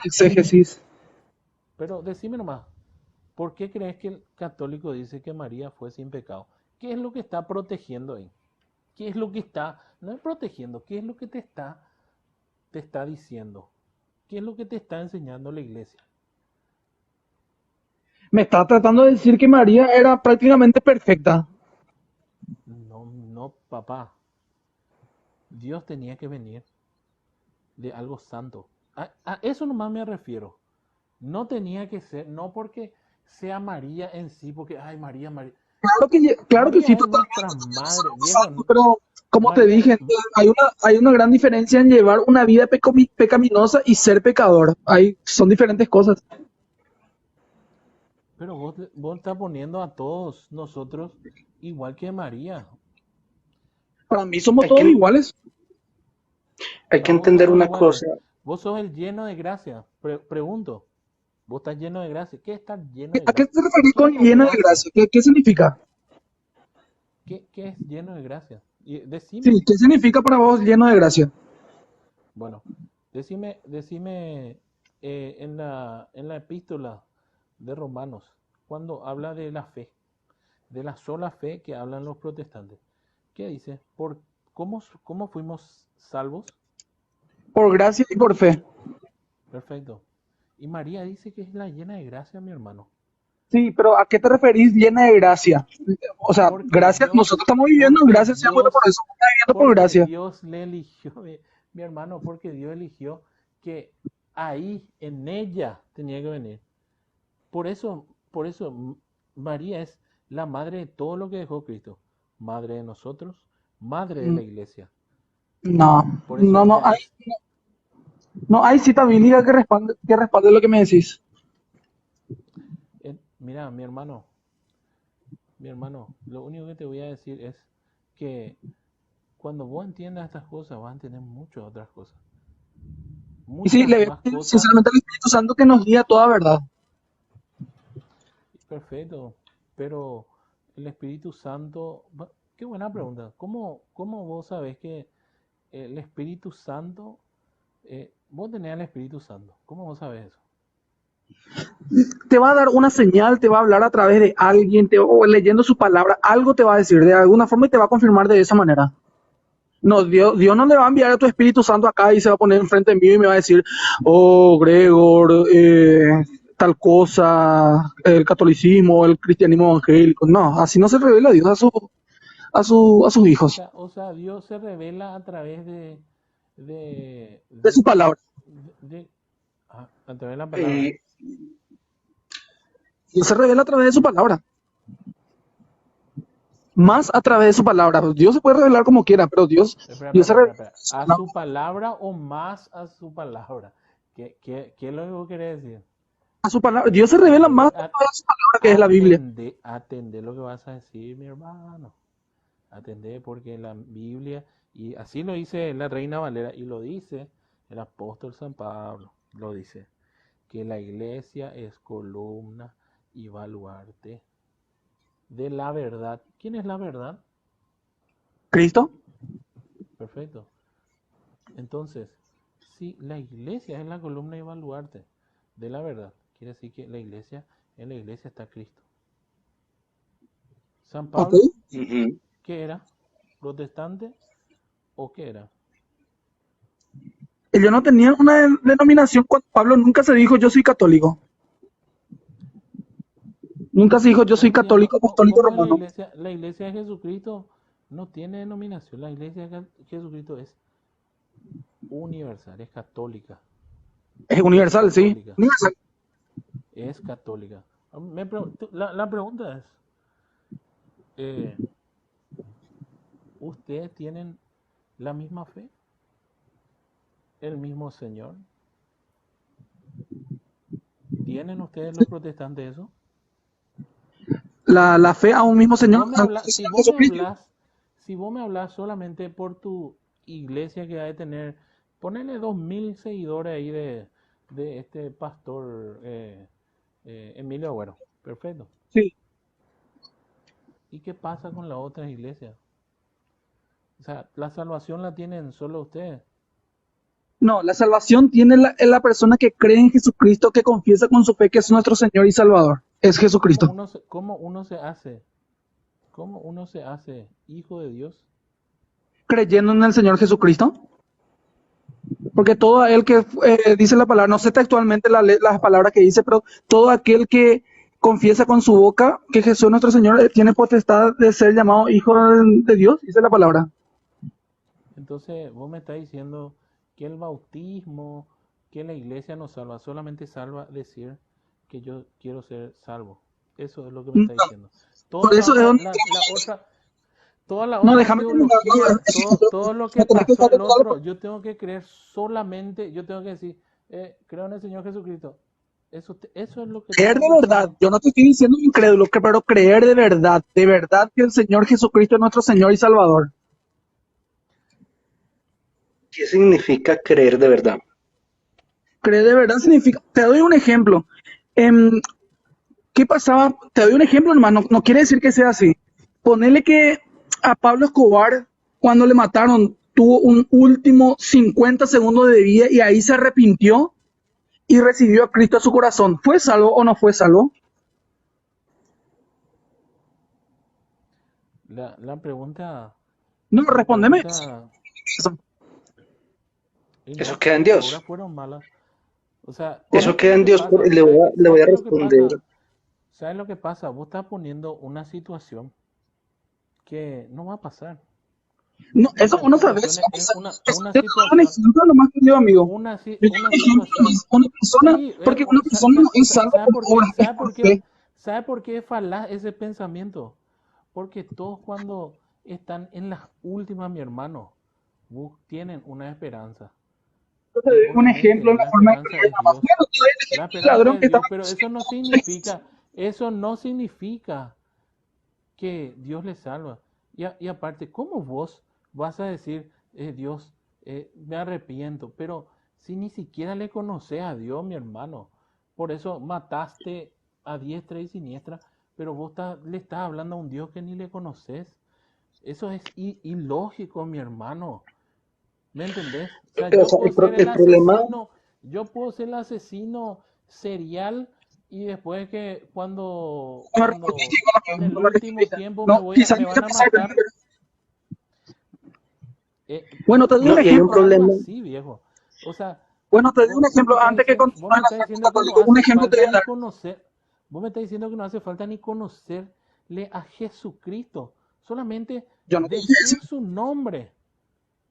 exégesis. Pero decime nomás, ¿por qué crees que el católico dice que María fue sin pecado? ¿Qué es lo que está protegiendo ahí? ¿Qué es lo que está, no es protegiendo, qué es lo que te está diciendo? ¿Qué es lo que te está enseñando la iglesia? Me está tratando de decir que María era prácticamente perfecta. No, no, papá. Dios tenía que venir de algo santo. A eso nomás me refiero. No tenía que ser, no porque sea María en sí, porque, ay, María, María. Claro que sí, María es totalmente. nuestra Dios es madre, algo santo, viejo. pero como te María, dije, hay una gran diferencia en llevar una vida pecaminosa y ser pecador. Son diferentes cosas. pero vos estás poniendo a todos nosotros igual que María. Para mí somos Hay todos que, iguales. hay que Para vos entender somos una iguales. cosa. Vos sos el lleno de gracia. Pregunto, vos estás lleno de gracia. ¿Qué es estar lleno de ¿A qué gracia? te referís ¿Qué con es la lleno de gracia? gracia? ¿Qué significa? ¿Qué es lleno de gracia? Y Sí, decime. ¿qué significa para vos lleno de gracia? Bueno, decime en la epístola de Romanos, cuando habla de la fe, de la sola fe que hablan los protestantes. ¿Qué dice? ¿Cómo fuimos salvos? Por gracia y por fe. Perfecto. Y María dice que es la llena de gracia, mi hermano. Sí, pero ¿a qué te referís llena de gracia? O sea, Porque gracias, Dios, nosotros estamos viviendo en porque gracia, sea bueno por Dios, eso, estamos viviendo por porque gracia. Dios le eligió, mi hermano, porque Dios eligió que ahí, en ella, tenía que venir. Por eso María es la madre de todo lo que dejó Cristo. Madre de nosotros, madre de Mm, la iglesia. No, Por eso no, ella es, no hay cita bíblica que respalde lo que me decís. mira, mi hermano, lo único que te voy a decir es que cuando vos entiendas estas cosas, vas a entender muchas otras cosas. Y sí, Muchas le voy a más pedir cosas. sinceramente al Espíritu Santo que nos guíe a toda verdad. Perfecto. Pero el Espíritu Santo, qué buena pregunta. ¿Cómo vos sabés que el Espíritu Santo, vos tenés el Espíritu Santo? ¿Cómo vos sabés eso? Te va a dar una señal, te va a hablar a través de alguien, o leyendo su palabra, algo te va a decir de alguna forma y te va a confirmar de esa manera. No, Dios no le va a enviar a tu Espíritu Santo acá y se va a poner enfrente de mí y me va a decir, oh, Gregor, tal cosa, el catolicismo, el cristianismo evangélico. No, así no se revela Dios a sus hijos, O sea, Dios se revela a través de, de su de, palabra. a través de la palabra. eh, Dios se revela a través de su palabra. Más a través de su palabra. Dios se puede revelar como quiera, pero Dios se revela Espera. ¿A ¿no? su palabra o más a su palabra? ¿Qué es lo que vos querés decir? A su palabra. Dios se revela más a través de su palabra, que es la Biblia. Atende lo que vas a decir, mi hermano. Atender porque la Biblia, y así lo dice la Reina Valera, y lo dice el apóstol San Pablo, lo dice, que la iglesia es columna y baluarte de la verdad. ¿Quién es la verdad? Cristo. Perfecto. Entonces, si la iglesia es la columna y baluarte de la verdad, quiere decir que en la iglesia está Cristo. San Ok. Pablo, ujú. ¿qué era? ¿Protestante o qué era? Ellos no tenían una denominación cuando Pablo nunca se dijo yo soy católico. Nunca se dijo yo No soy entiendo, católico apostólico ¿cómo es romano. la iglesia de Jesucristo? No tiene denominación, la iglesia de Jesucristo es universal, es católica, Es es universal, sí. católica, Universal. es católica. La pregunta es, eh, ¿ustedes tienen la misma fe? ¿El mismo Señor? ¿Tienen ustedes los protestantes eso? La fe a un mismo Si Señor, vos me al hablas, si Señor vos me Jesucristo. hablas, si vos me hablas solamente por tu iglesia que ha de tener, ponele 2000 seguidores ahí de este pastor Emilio Agüero. Perfecto. Sí. ¿Y qué pasa con las otras iglesias? O sea, la salvación la tienen solo ustedes. No, la salvación tiene la persona que cree en Jesucristo, que confiesa con su fe que es nuestro Señor y Salvador. Es Jesucristo. cómo uno se hace hijo de Dios? Creyendo en el Señor Jesucristo. Porque todo aquel que dice la palabra, no sé textualmente las palabras que dice, pero todo aquel que confiesa con su boca que Jesús nuestro Señor tiene potestad de ser llamado hijo de Dios, dice la palabra. Entonces, vos me estás diciendo que el bautismo, que la iglesia no salva, solamente salva decir que yo quiero ser salvo. Eso es lo que me No, está diciendo. por Toda la eso es otra, donde... toda la No, otra déjame terminar. teología, todo lo Me que tenés que pasó dejar el toda otro, yo tengo que creer solamente, yo tengo que decir, creo en el Señor Jesucristo. Eso es lo que creer tengo de que verdad. hacer. Yo no te estoy diciendo incrédulo, pero creer de verdad que el Señor Jesucristo es nuestro Señor y Salvador. ¿Qué significa creer de verdad? Creer de verdad significa, te doy un ejemplo. Em, ¿Qué pasaba? Te doy un ejemplo, hermano. No quiere decir que sea así. Ponele que a Pablo Escobar, cuando le mataron, tuvo un último 50 segundos de vida y ahí se arrepintió y recibió a Cristo a su corazón. ¿Fue salvo o no fue salvo? La pregunta, No, la respóndeme. pregunta, y Eso no, queda en sus obras Dios. fueron malas. O sea, Eso ¿sabes qué es queda lo en que Dios. pasa? Le voy ¿Sabes a qué es lo que responder. pasa? ¿Sabes lo que pasa? Vos estás poniendo una situación que no va a pasar. No, eso Una vos no situación sabés. es una Yo te doy un situación, ejemplo nomás, querido amigo. Yo te doy una un ejemplo situación. nomás. Una persona, Sí, porque una persona no es salva ¿sabe por por qué? obras, es por fe. ¿Sabe por qué es falaz ese pensamiento? Porque todos cuando están en las últimas, mi hermano, tienen una esperanza. Yo te Y doy un obviamente ejemplo en la la forma de esperanza creer es nomás. Dios. Bueno, te doy el La ejemplo del esperanza ladrón es que estaba Dios, en pero eso no significa que Dios le salva. Y aparte, ¿cómo vos vas a decir, Dios, me arrepiento? Pero si ni siquiera le conoces a Dios, mi hermano, por eso mataste a diestra y siniestra, pero le estás hablando a un Dios que ni le conoces. Eso es ilógico, mi hermano. ¿Me entendés? O sea, O sea, el problema, yo puedo ser el asesino serial y después que no me cuando respondiste, en el no me último respondiste. tiempo No, quizás me yo te van a pasar. matar, Bueno, te doy un no, y hay un ejemplo. algo problema. así, viejo. O sea, Bueno, te doy un vos me ejemplo. estás Antes que diciendo, continúe el ejemplo católico, un ejemplo te voy a dar. vos me estás diciendo que no hace falta ni conocerle a Jesucristo, solamente Yo no te dije eso. decir su nombre.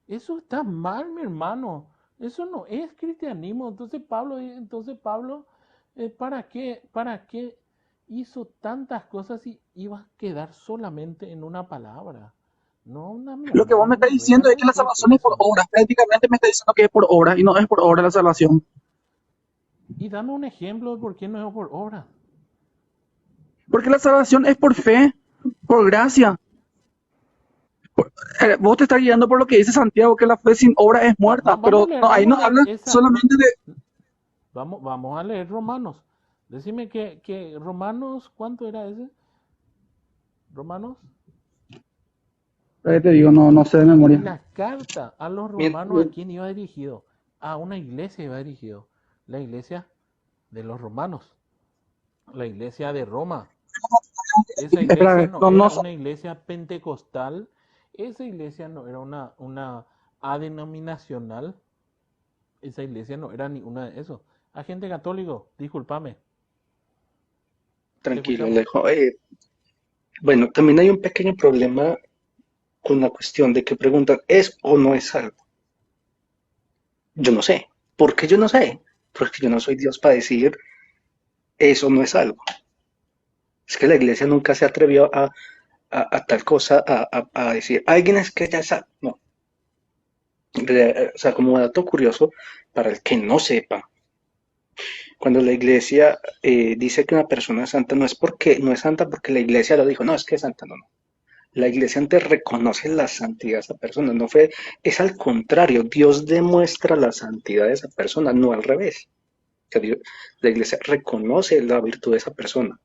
Eso está mal, mi hermano. Eso no es cristianismo. Entonces Pablo, para qué hizo tantas cosas y iba a quedar solamente en una palabra? No, mi Lo que vos me hermano, estás no venga diciendo es a que la decir salvación es por eso. obras. Prácticamente me estás diciendo que es por obra y no es por obra la salvación. Y dame un ejemplo de por qué no es por obra. Porque la salvación es por fe, por gracia. Vos te estás guiando por lo que dice Santiago, que la fe sin obra es muerta, pero no, ahí no Vamos a leer habla esa, solamente de... vamos a leer Romanos. Decime que Romanos, ¿cuánto era ese? Romanos. Te digo, no sé de Y memoria. la carta a los Mien- romanos, ¿a mien- quién iba dirigido? A una iglesia iba dirigido. La iglesia de los romanos. La iglesia de Roma. Esa iglesia Espera, no no era sé. una iglesia pentecostal. Esa iglesia no era una adenominacional. Esa iglesia no era ni una de esos. Agente católico, discúlpame. Te Tranquilo, escuchamos. Alejo. Bueno, también hay un pequeño problema con la cuestión de que preguntan, ¿es o no es algo? Yo no sé. ¿Por qué yo no sé? Porque yo no soy Dios para decir eso no es algo. Es que la iglesia nunca se atrevió a tal cosa, a decir, alguien es que ya sabe. No. O sea, como dato curioso, para el que no sepa, cuando la iglesia dice que una persona es santa, no es porque no es santa porque la iglesia lo dijo, no, es que es santa, no, no. La iglesia antes reconoce la santidad de esa persona, no fue, es al contrario, Dios demuestra la santidad de esa persona, no al revés. O sea, la iglesia reconoce la virtud de esa persona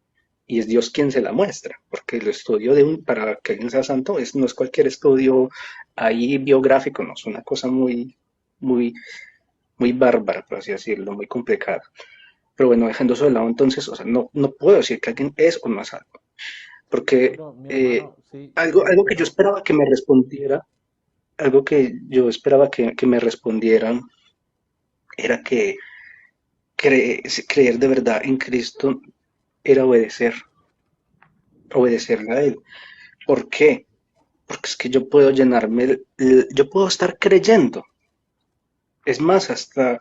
y es Dios quien se la muestra, porque el estudio para que alguien sea santo no es cualquier estudio ahí biográfico, no, es una cosa muy, muy, muy bárbara, por así decirlo, muy complicada. Pero bueno, dejando eso de lado, entonces, o sea, no puedo decir que alguien es o no es algo, porque Pero mi hermano, sí, algo que yo pero esperaba que me respondiera, algo que yo esperaba que me respondieran, era que creer de verdad en Cristo era obedecerle a Él. ¿Por qué? Porque es que yo puedo llenarme, yo puedo estar creyendo. Es más, hasta,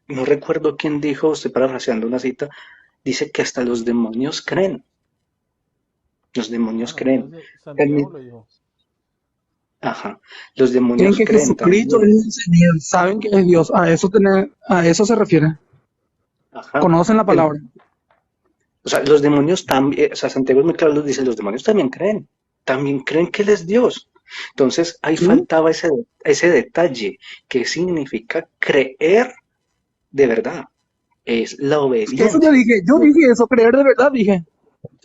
no recuerdo quién dijo, estoy parafraseando una cita, dice que hasta los demonios creen. Los demonios bueno, creen. entonces Santiago También, lo dijo. ajá, los Creen demonios que creen Jesucristo también. es el Señor, saben que es Dios. A eso se refiere. Ajá. Conocen la El- palabra. o sea, los demonios también, o sea, Santiago es muy claro, dice, los demonios también creen que Él es Dios. Entonces, ahí ¿Sí? faltaba ese detalle, que significa creer de verdad, es la Eso yo obediencia. dije, yo dije eso, creer de verdad, dije.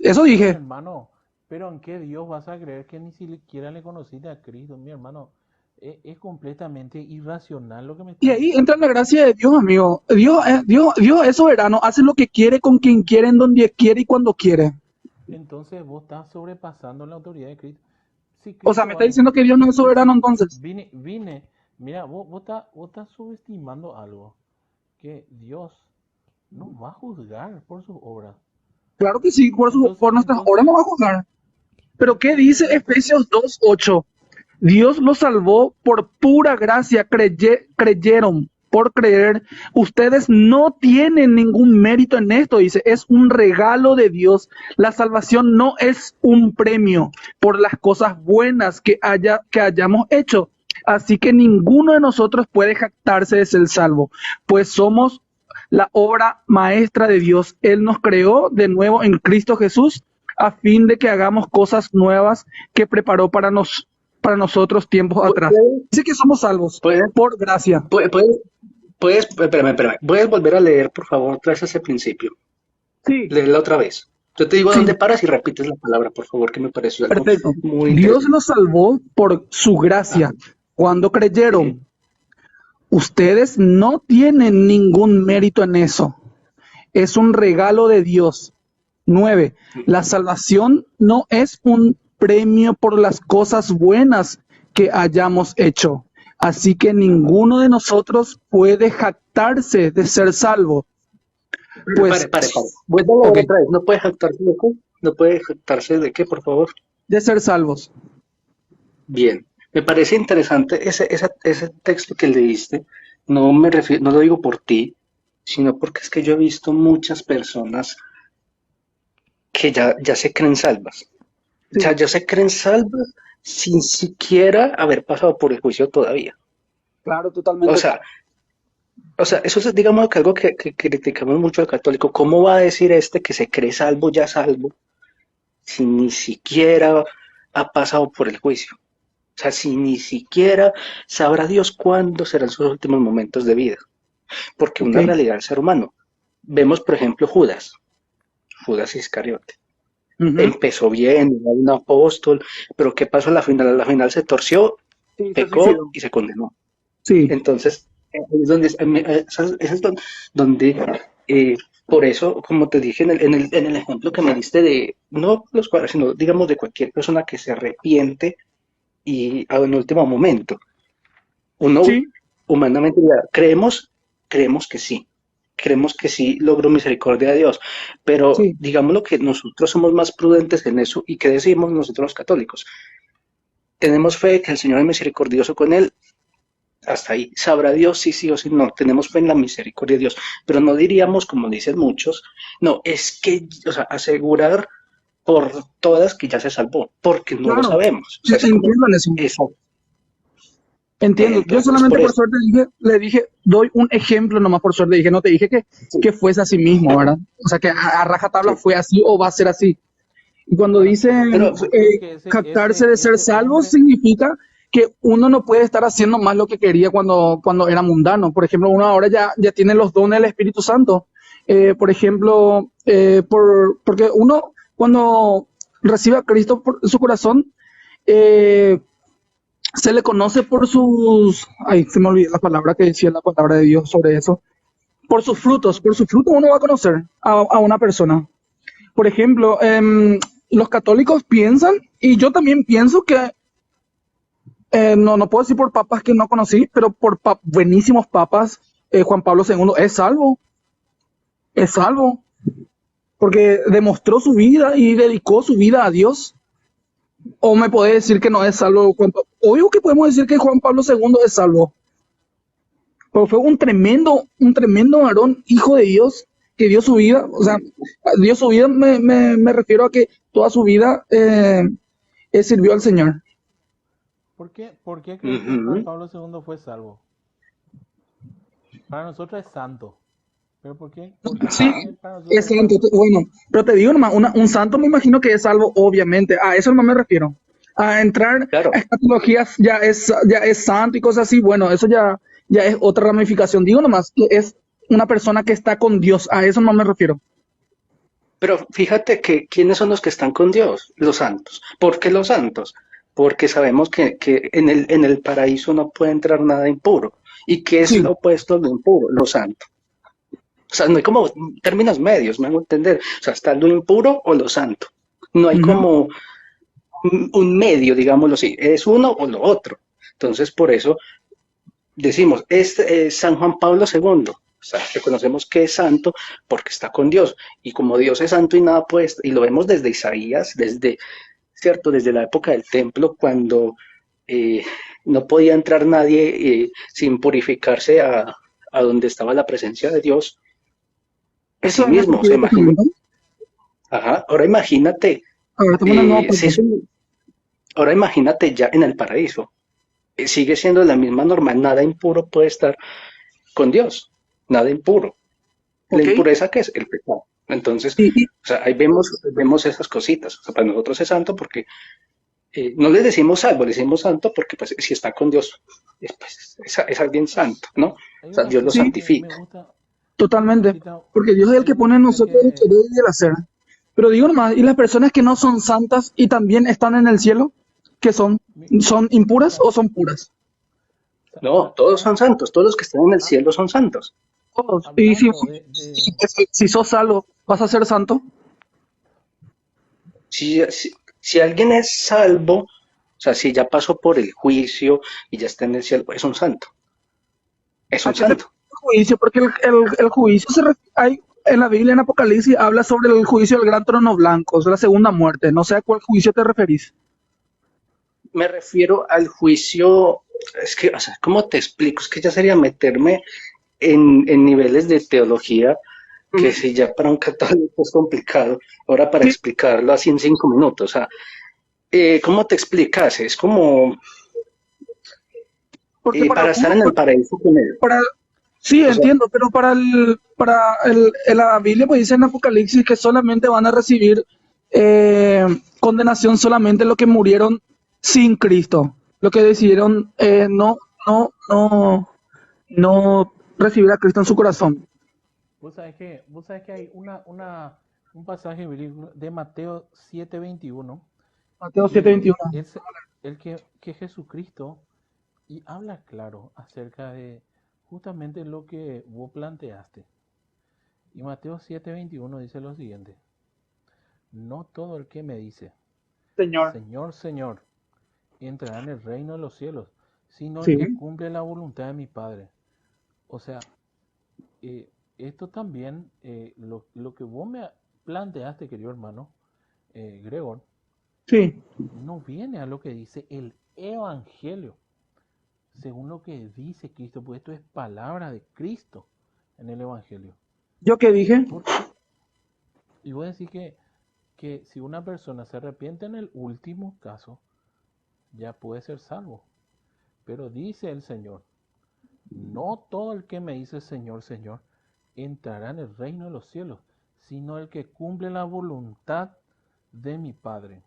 Eso Pero mi dije. hermano, ¿pero en qué Dios vas a creer que ni siquiera le conociste a Cristo, mi hermano? Es completamente irracional lo que me Y estás ahí entra diciendo. la gracia de Dios, amigo. Dios es soberano, hace lo que quiere con quien quiere, en donde quiere y cuando quiere. Entonces vos estás sobrepasando la autoridad de Cristo. Si O sea, me Cristo está va, diciendo que Dios no es soberano entonces. mira, vos estás subestimando algo, que Dios no va a juzgar por sus obras. Claro que sí, Entonces, por nuestras obras entonces, no va a juzgar. Pero ¿qué entonces, dice entonces, Efesios 2:8? Dios los salvó por pura gracia, creyeron por creer. Ustedes no tienen ningún mérito en esto, dice, es un regalo de Dios. La salvación no es un premio por las cosas buenas que hayamos hecho. Así que ninguno de nosotros puede jactarse de ser salvo, pues somos la obra maestra de Dios. Él nos creó de nuevo en Cristo Jesús a fin de que hagamos cosas nuevas que preparó para nosotros tiempos atrás. ¿Puedes, Dice que somos salvos puedes, por gracia. puedes, espérame, ¿puedes volver a leer, por favor, otra vez ese principio? Sí, Léela otra vez. Yo te digo a dónde sí, paras y repites la palabra, por favor, que me pareció algo perfecto. muy Dios interesante. nos salvó por su Ajá, gracia. Cuando sí. creyeron, ustedes no tienen ningún mérito en eso. Es un regalo de Dios. 9. La Ujú. salvación no es un premio por las cosas buenas que hayamos hecho. Así que Ajá. ninguno de nosotros puede jactarse de ser salvo. Pare, Pues, pare, pare. Vuelve a ok, leer otra vez. ¿No puede jactarse de qué? ¿No puede jactarse de qué, por favor? de ser salvos. Bien. Me parece interesante ese texto que leíste. No lo digo por ti, sino porque es que yo he visto muchas personas que ya se creen salvas. O sea, Sí, ya se creen salvas sin siquiera haber pasado por el juicio todavía. claro, O totalmente. sea, eso es, digamos, que algo que criticamos mucho al católico. ¿Cómo va a decir este que se cree salvo, ya salvo, si ni siquiera ha pasado por el juicio? O sea, si ni siquiera sabrá Dios cuándo serán sus últimos momentos de vida. Porque Ok. una realidad del ser humano. Vemos, por ejemplo, Judas Iscariote. Ujú. Empezó bien, era un apóstol, pero ¿qué pasó a la final? A la final se torció, Sí, se pecó suicidó. y se condenó. Sí, Entonces, ahí es donde, donde por eso, como te dije en el ejemplo que me diste de, no los cuadros, sino digamos de cualquier persona que se arrepiente y en último momento, uno sí, humanamente creemos que sí logró misericordia de Dios, pero sí. digámoslo que nosotros somos más prudentes en eso y que decimos nosotros los católicos, tenemos fe que el Señor es misericordioso con él, hasta ahí. Sabrá Dios si sí o si no. Tenemos fe en la misericordia de Dios. Pero no diríamos, como dicen muchos, no, es que, o sea, asegurar por todas que ya se salvó, porque no lo Claro, sabemos. O sea, es como, entiendo en eso. eso. Entiendo. Yo Entonces, es solamente por por eso. suerte le dije, doy un ejemplo nomás por suerte. Dije, no te dije Sí, que fuese así mismo, ¿verdad? O sea, que a rajatabla sí. fue así o va a ser así. Y cuando bueno, dicen Pero, vos crees que jactarse de ser ese salvo, hombre, significa que uno no puede estar haciendo más lo que quería cuando era mundano. Por ejemplo, uno ahora ya tiene los dones del Espíritu Santo. Por ejemplo, porque uno cuando recibe a Cristo por su corazón, eh, Se le conoce por sus, ay, se me olvidó la palabra que decía la palabra de Dios sobre eso. Por sus frutos uno va a conocer a una persona. Por ejemplo, los católicos piensan, y yo también pienso que, no puedo decir por papas que no conocí, pero por buenísimos papas, Juan Pablo II es salvo, porque demostró su vida y dedicó su vida a Dios. O me podés decir que no es salvo Juan Pablo. Obvio que podemos decir que Juan Pablo II es salvo, pero fue un tremendo varón, hijo de Dios, que dio su vida, o sea, dio su vida, me refiero a que toda su vida sirvió al Señor. ¿Por qué crees que Juan Ujú. Pablo II fue salvo? Para nosotros es santo. ¿Pero por qué Sí, crees que para nosotros es es santo, santo? bueno, pero te digo nomás, un santo me imagino que es salvo, obviamente, a eso no me refiero. A entrar a Claro, escatologías ya es santo y cosas así, bueno, eso ya es otra ramificación. Digo nomás que es una persona que está con Dios, a eso no me refiero. pero fíjate que ¿quiénes son los que están con Dios? Los santos. ¿Por qué los santos? Porque sabemos que en el paraíso no puede entrar nada impuro. ¿Y qué es Sí. lo opuesto a lo impuro? Lo santo. O sea, no hay como términos medios, me hago entender. O sea, está lo impuro o lo santo. No hay Ujú. como un medio, digámoslo así. Es uno o lo otro. Entonces, por eso decimos, este es San Juan Pablo II. O sea, reconocemos que es santo porque está con Dios. Y como Dios es santo y nada pues, y lo vemos desde Isaías, desde, cierto, desde la época del templo, cuando eh, no podía entrar nadie sin purificarse a donde estaba la presencia de Dios. Eso Así en el mismo, o sea, Antiguo Testamento. ajá, ahora imagínate, Ahora estamos en el Nuevo Pacto. ahora imagínate ya en el paraíso. Sigue siendo la misma norma, nada impuro puede estar con Dios, nada impuro. La ¿Ok? impureza que es el pecado. Entonces, Y o sea, ahí vemos esas cositas. O sea, para nosotros es santo porque no le decimos salvo, le decimos santo porque pues si está con Dios, es alguien santo, ¿no? O Hay sea, una Dios lo cosa sí, que me santifica. gusta, totalmente. Cita, Porque Dios es el hay que una pone en cosa nosotros el que, querer y el hacer. Pero digo nomás, ¿y las personas que no son santas y también están en el cielo? ¿Qué son? ¿Son impuras mira, o son puras? No, todos son santos, todos los que están en el cielo son santos. Todos. Y si, hablando si sos salvo, ¿vas a ser santo? Si alguien es salvo, o sea, si ya pasó por el juicio y ya está en el cielo, es un santo, es ¿A un qué te santo. refieres al juicio? Porque el juicio hay, en la Biblia, en Apocalipsis, habla sobre el juicio del gran trono blanco, es la segunda muerte. No sé a cuál juicio te referís. Me refiero al juicio, es que, o sea, ¿cómo te explico? Es que ya sería meterme en niveles de teología que Ujú. si ya para un católico es complicado, ahora para Sí, explicarlo así en 5 minutos, o sea, ¿cómo te explicas? Es como porque para para estar uno, en el paraíso con él. para, sí, O sea, entiendo, pero en la Biblia pues dice en Apocalipsis que solamente van a recibir condenación solamente los que murieron sin Cristo, los que decidieron no recibir a Cristo en su corazón. vos sabés que hay un pasaje bíblico de Mateo 7:21 Mateo que 7:21. es el que Jesucristo y habla claro acerca de justamente lo que vos planteaste. Y Mateo 7:21 dice lo siguiente: no todo el que me dice, Señor. Señor, Señor, entrará en el reino de los cielos, sino el Sí, que cumple la voluntad de mi Padre. O sea, esto también, lo que vos me planteaste, querido hermano Gregor, sí. no viene a lo que dice el Evangelio, según lo que dice Cristo, pues esto es palabra de Cristo en el Evangelio. ¿Yo qué dije? ¿Por Y voy a decir que si una persona se arrepiente en el último caso, ya puede ser salvo. Pero dice el Señor, no todo el que me dice Señor, Señor, entrará en el reino de los cielos, sino el que cumple la voluntad de mi Padre.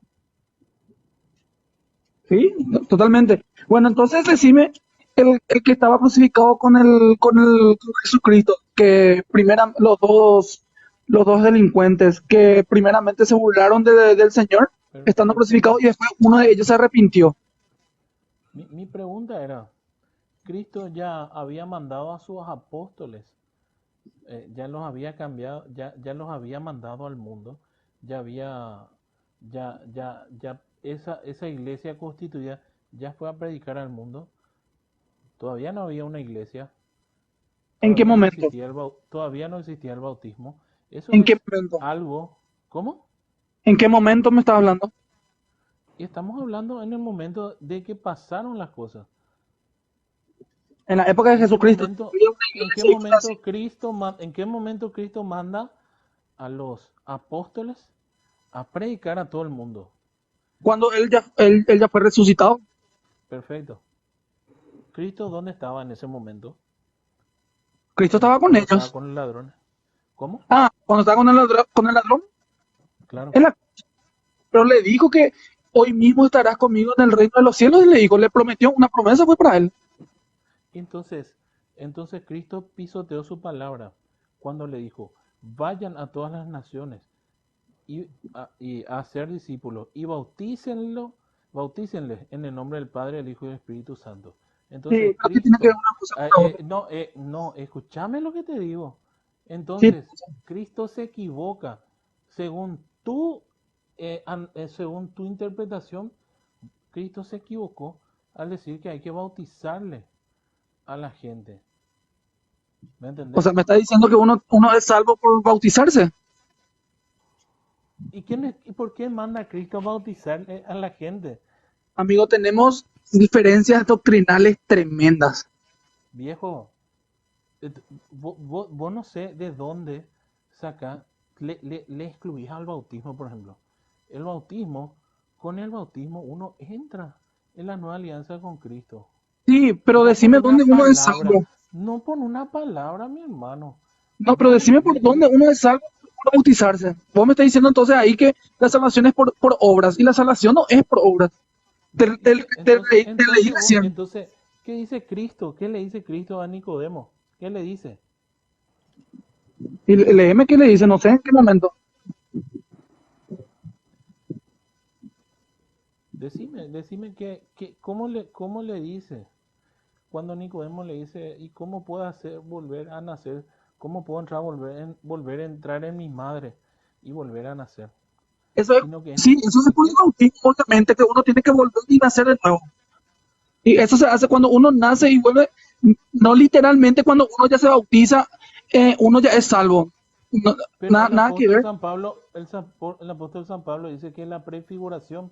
Sí, totalmente. Bueno, entonces decime el que estaba crucificado con Jesucristo, que los dos delincuentes que primeramente se burlaron del Señor estando Perfecto. crucificado y después uno de ellos se arrepintió. Mi pregunta era, Cristo ya había mandado a sus apóstoles, ya los había cambiado, ya los había mandado al mundo, ya había, ya esa iglesia constituida ya fue a predicar al mundo. Todavía no había una iglesia, ¿En qué momento? todavía no existía el bautismo. Eso ¿En qué es momento? algo, ¿cómo? ¿En qué momento me estás hablando? Y estamos hablando en el momento de que pasaron las cosas. En la época de ¿En qué Jesucristo. momento, Había una en qué iglesia y fue así. momento en qué momento Cristo manda a los apóstoles a predicar a todo el mundo? Cuando él ya fue resucitado. Perfecto. ¿Cristo dónde estaba en ese momento? Cristo estaba con Cuando estaba ellos. con los ladrones. ¿Cómo? Cuando estaba con el ladrón, Claro. en la- pero le dijo que hoy mismo estarás conmigo en el reino de los cielos. Y le dijo, le prometió una promesa, fue para él. Entonces, entonces Cristo pisoteó su palabra cuando le dijo, vayan a todas las naciones y a ser discípulos y bautícenles en el nombre del Padre, del Hijo y del Espíritu Santo. Sí, Entonces pero que tiene que ver Cristo, una cosa con la otra. no, escúchame lo que te digo. Sí, Entonces, Cristo se equivoca según tu interpretación. Cristo se equivocó al decir que hay que bautizarle a la gente. ¿Me o sea, entendés? me está diciendo que uno es salvo por bautizarse. ¿Y por qué manda a Cristo a bautizar a la gente? Amigo, tenemos diferencias doctrinales tremendas. Viejo, vos no sé de dónde saca, le excluís al bautismo, por ejemplo. Con el bautismo uno entra en la nueva alianza con Cristo. Sí, pero No por decime una dónde uno es palabra, salvo. no por una palabra, mi hermano. No, pero Yo, decime por dónde uno es salvo por bautizarse. Vos me estás diciendo entonces ahí que la salvación es por obras, y la salvación no es por obras. Te leí recién. entonces, ¿qué dice Cristo? ¿Qué le dice Cristo a Nicodemo? ¿Qué le dice? Y léeme qué le dice, no sé en qué momento. Decime cómo le dice. Cuando Nicodemo le dice, ¿y cómo puedo hacer volver a nacer? ¿Cómo puedo volver a entrar en mi madre y volver a nacer? Eso, Sino que sí, eso se pone bautismo, obviamente, que uno tiene que volver y nacer de nuevo. Y eso se hace cuando uno nace y vuelve, no literalmente cuando uno ya se bautiza, uno ya es salvo. No, Pero el nada que apóstol ver. San Pablo, el apóstol San Pablo dice que la prefiguración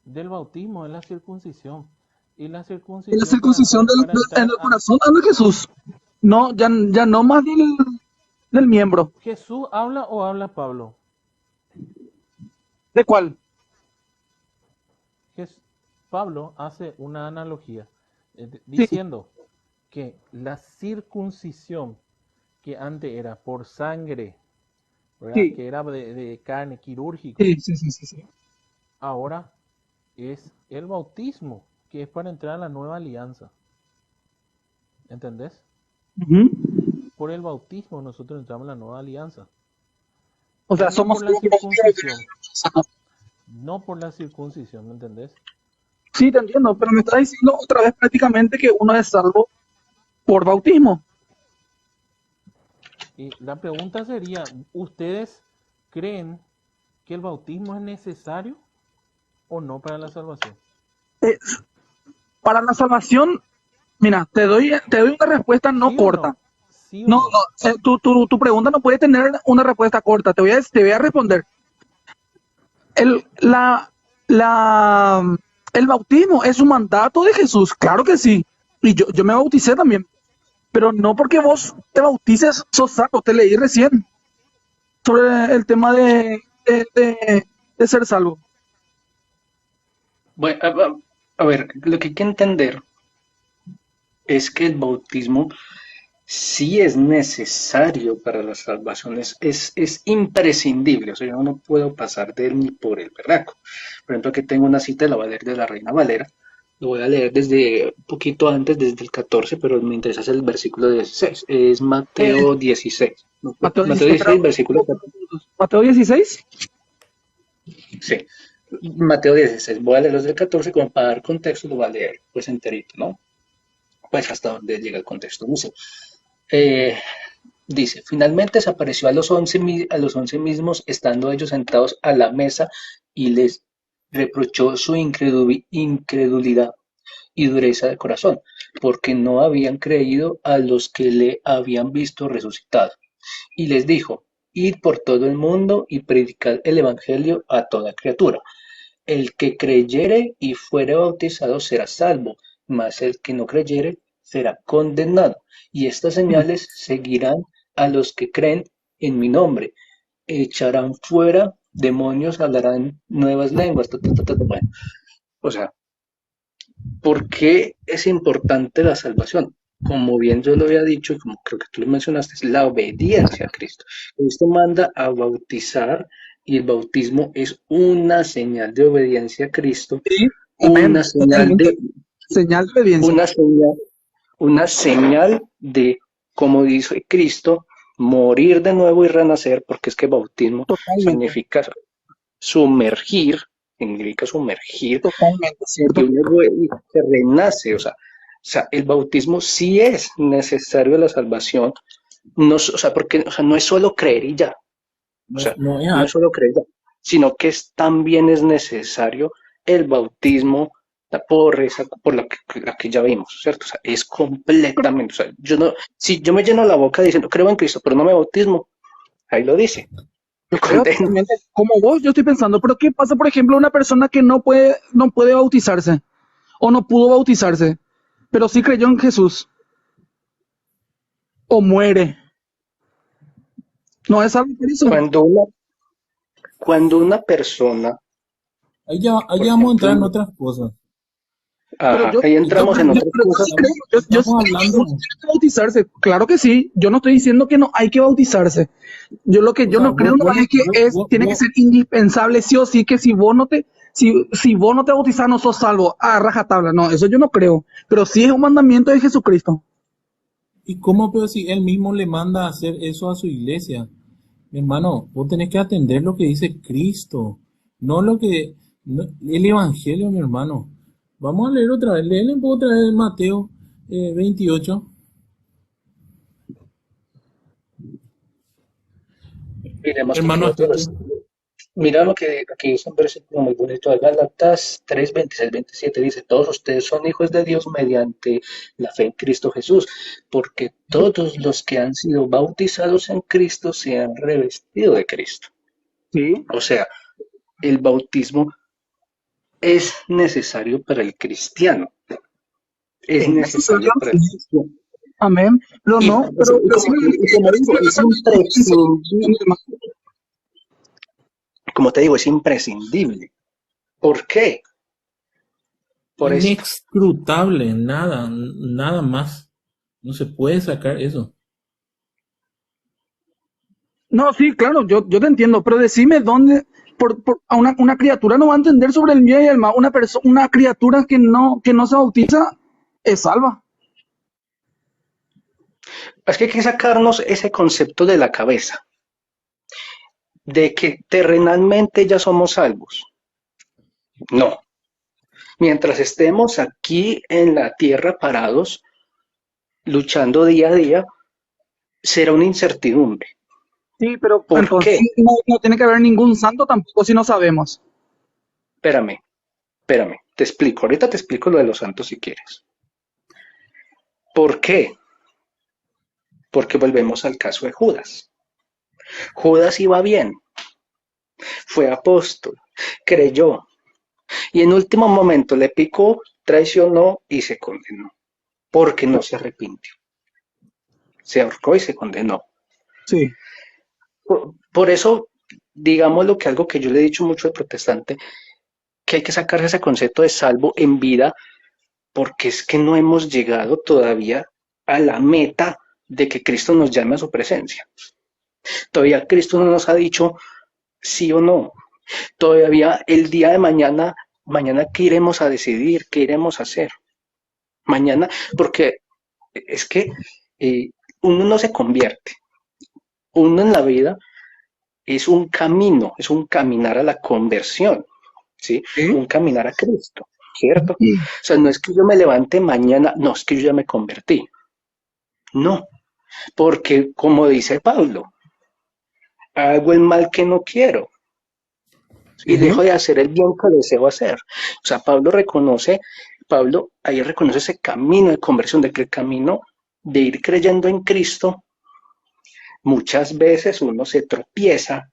del bautismo es la circuncisión. Y la Es la circuncisión circuncisión en el a corazón habla Jesús. No, ya no más del miembro. Jesús habla o habla Pablo. ¿De cuál? Jes- Pablo hace una analogía Sí, diciendo que la circuncisión que antes era por sangre, ¿verdad? sí, Que era de carne, quirúrgico, sí. ahora es el bautismo, que es para entrar a la nueva alianza. ¿Entendés? Ujú. Por el bautismo nosotros entramos en la nueva alianza. O sea, No somos por la salvos por circuncisión, no por la circuncisión, ¿me entendés? Sí, te entiendo, pero me está diciendo otra vez prácticamente que uno es salvo por bautismo. Y la pregunta sería, ¿ustedes creen que el bautismo es necesario o no para la salvación? Eh, para la salvación, mira, te doy una respuesta no ¿Sí o corta. no? ¿Sí o No, no? no, tu pregunta no puede tener una respuesta corta. Te voy a responder. El, la, el bautismo es un mandato de Jesús, claro que sí. Y yo me bauticé también. Pero no porque vos te bautices, sos salvo. Te leí recién sobre el tema de ser salvo. Bueno, a ver, lo que hay que entender es que el bautismo sí es necesario para la salvación, es imprescindible, o sea, yo no puedo pasar de él ni por el berraco. Por ejemplo, aquí tengo una cita, la voy a leer de la Reina Valera, lo voy a leer desde un poquito antes, desde el 14, pero me interesa el versículo 16, es Eh, Mateo 16, Mateo Mateo 16, 16, versículo 14. Mateo 16. Sí. Mateo 16, voy a leer los del 14 como para dar contexto, lo voy a leer pues enterito, ¿no? Pues hasta donde llega el contexto. Eh, dice, finalmente se apareció a los 11 mismos, estando ellos sentados a la mesa, y les reprochó su incredulidad y dureza de corazón, porque no habían creído a los que le habían visto resucitado. Y les dijo, id por todo el mundo y predicad el evangelio a toda criatura. El que creyere y fuere bautizado será salvo, mas el que no creyere será condenado. Y estas señales seguirán a los que creen en mi nombre. Echarán fuera demonios, hablarán nuevas lenguas. Bueno, o sea, ¿por qué es importante la salvación? Como bien yo lo había dicho y como creo que tú lo mencionaste, es la obediencia a Cristo. Cristo manda a bautizar y el bautismo es una señal de obediencia a Cristo, Sí, una amén, señal totalmente. de, Señal de evidencia. una señal de, como dice Cristo, morir de nuevo y renacer, porque es que bautismo Totalmente, significa sumergir, significa sumergir totalmente, y ¿cierto? uno se renace, o sea, el bautismo sí es necesario la salvación, no, o sea, porque o sea, no es solo creer y ya, o No, sea, no es no es algo. solo creer y ya, sino que también es necesario el bautismo por la que ya vimos, ¿cierto? O sea, es completamente, o sea, yo no, si yo me lleno la boca diciendo creo en Cristo, pero no me bautismo, ahí lo dice, me Creo condeno. totalmente, como vos, yo estoy pensando, pero ¿qué pasa, por ejemplo, una persona que no puede bautizarse o no pudo bautizarse, pero sí creyó en Jesús o muere? ¿No es algo por eso? Cuando una persona, Ahí por ya vamos a entrar en ejemplo, otras cosas. Pero ajá, yo, ahí Ahí ya entramos vamos, en otras pero yo cosas. sí creo, yo sí estamos creo que hablando, uno tiene que bautizarse. Claro que sí, yo no estoy diciendo que no hay que bautizarse. Yo lo que o yo sea, no creo no es que tiene que ser indispensable sí o sí que si vos no te bautizas no sos salvo. Ah, rajatabla, no, eso yo no creo. Pero sí es un mandamiento de Jesucristo. ¿y cómo, pero si él mismo le manda a hacer eso a su iglesia? Mi hermano, vos tenés que atender lo que dice Cristo, no lo que, el Evangelio, mi hermano. Vamos a leer otra vez, léele un poco otra vez Mateo 28. Miremos que aquí Hermano, otro hasta los. tú. Mira lo que aquí dice un versículo muy bonito de Gálatas 3, 26, 27. Dice, todos ustedes son hijos de Dios mediante la fe en Cristo Jesús, porque todos los que han sido bautizados en Cristo se han revestido de Cristo. Sí, O sea, el bautismo es necesario para el cristiano. Es es necesario, necesario para sí. el cristiano. Amén. Pero Y, no, pero como digo, es imprescindible. Como te digo, es imprescindible. ¿Por qué? Por esto. Inescrutable, nada, nada más. No se puede sacar eso. No, sí, claro, yo te entiendo, pero decime dónde, a una criatura no va a entender sobre el bien y el mal. Una criatura que no se bautiza es salva. Es que hay que sacarnos ese concepto de la cabeza, de que terrenalmente ya somos salvos. No. Mientras estemos aquí en la tierra parados, luchando día a día, será una incertidumbre. Sí, pero ¿Por entonces qué? no tiene que haber ningún santo tampoco si no sabemos. Espérame, espérame, te explico. Ahorita te explico lo de los santos si quieres. ¿Por qué? Porque volvemos al caso de Judas. Judas iba bien, fue apóstol, creyó, y en último momento le picó, traicionó y se condenó, porque no se arrepintió. Se ahorcó y se condenó. Sí. Por eso, digámoslo que algo que yo le he dicho mucho al protestante, que hay que sacarse ese concepto de salvo en vida, porque es que no hemos llegado todavía a la meta de que Cristo nos llame a su presencia. Todavía Cristo no nos ha dicho sí o no. Todavía el día de mañana qué iremos a decidir, qué iremos a hacer. Mañana, porque es que uno no se convierte. Uno en la vida es un camino, es un caminar a la conversión. ¿sí? Sí. Un caminar a Cristo, ¿cierto? O sea, no es que yo me levante mañana, no, es que yo ya me convertí. No, porque como dice Pablo, hago el mal que no quiero y dejo Sí. de hacer el bien que deseo hacer. O sea, Pablo ahí reconoce ese camino de conversión, de que el camino de ir creyendo en Cristo, muchas veces uno se tropieza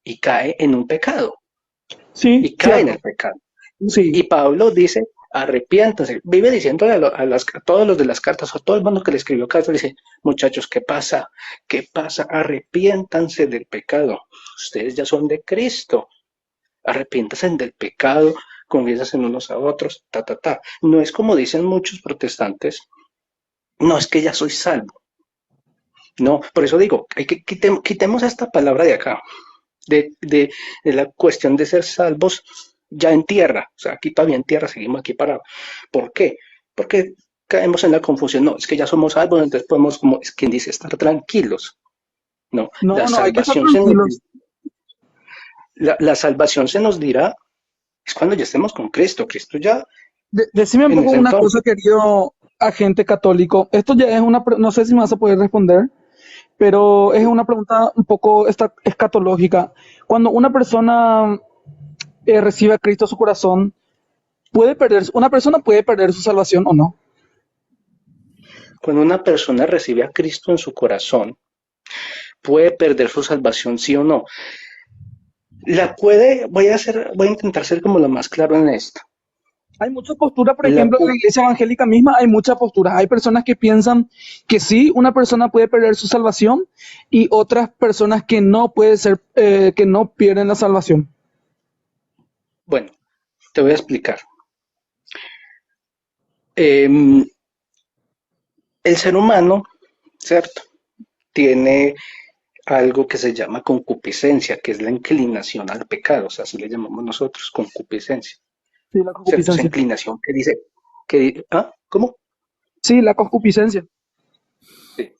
y cae en un pecado, Sí, y cae en el cierto. pecado. Sí. Y Pablo dice, arrepiéntanse, vive diciéndole a todos los de las cartas, a todo el mundo que le escribió cartas, le dice, muchachos, ¿qué pasa? ¿Qué pasa? Arrepiéntanse del pecado. Ustedes ya son de Cristo. Arrepiéntanse del pecado, confiésanse unos a otros, ta, ta, ta. No es como dicen muchos protestantes, no es que ya soy salvo. No, por eso digo, hay que quitemos esta palabra de acá, de, de, de la cuestión de ser salvos ya en tierra. O sea, aquí todavía en tierra seguimos aquí parados. ¿Por qué? Porque caemos en la confusión. No, es que ya somos salvos, entonces podemos, como es quien dice, estar tranquilos. No, No, no, hay que estar tranquilos. la salvación se nos dirá es cuando ya estemos con Cristo. Cristo ya Decime un en poco ese una cosa, entonces. querido agente católico. Esto ya es no sé si me vas a poder responder, pero es una pregunta un poco escatológica. Cuando una persona recibe a Cristo a su corazón, una persona puede perder su salvación o no. Cuando una persona recibe a Cristo en su corazón, puede perder su salvación, sí o no. Voy a intentar ser como lo más claro en esto. Hay muchas posturas, por La, ejemplo, en la iglesia evangélica misma hay muchas posturas. Hay personas que piensan que sí, una persona puede perder su salvación y otras personas que no puede ser, que no pierden la salvación. bueno, te voy a explicar. Eh, el ser humano, ¿cierto? Tiene algo que se llama concupiscencia, que es la inclinación al pecado, o sea, así le llamamos nosotros, concupiscencia, Sí, la ¿cierto? Esa concupiscencia. inclinación que dice, ¿cómo? Sí, la concupiscencia. Sí,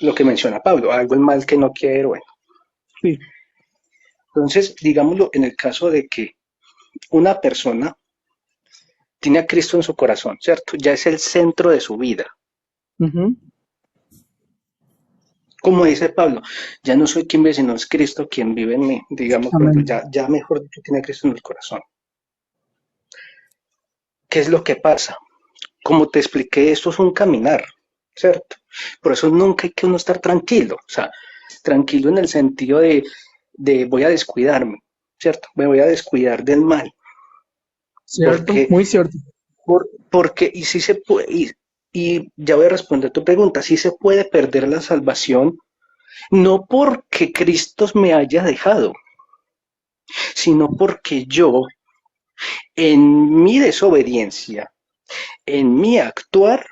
lo que menciona Pablo, algo el mal que no quiero, bueno. Sí. Entonces, digámoslo en el caso de que una persona tiene a Cristo en su corazón, ¿cierto? Ya es el centro de su vida. Ujú. Como dice Pablo, ya no soy quien vive, sino es Cristo quien vive en mí. Digamos, por ejemplo, Amén. ya mejor dicho, tiene a Cristo en el corazón. ¿Qué es lo que pasa? Como te expliqué, esto es un caminar, ¿cierto? Por eso nunca hay que uno estar tranquilo, o sea, tranquilo en el sentido de voy a descuidarme, ¿cierto? Me voy a descuidar del mal, Cierto, porque, muy cierto. porque y si se puede, y ya voy a responder tu pregunta, si se puede perder la salvación, no porque Cristo me haya dejado, sino porque yo, en mi desobediencia, en mi actuar,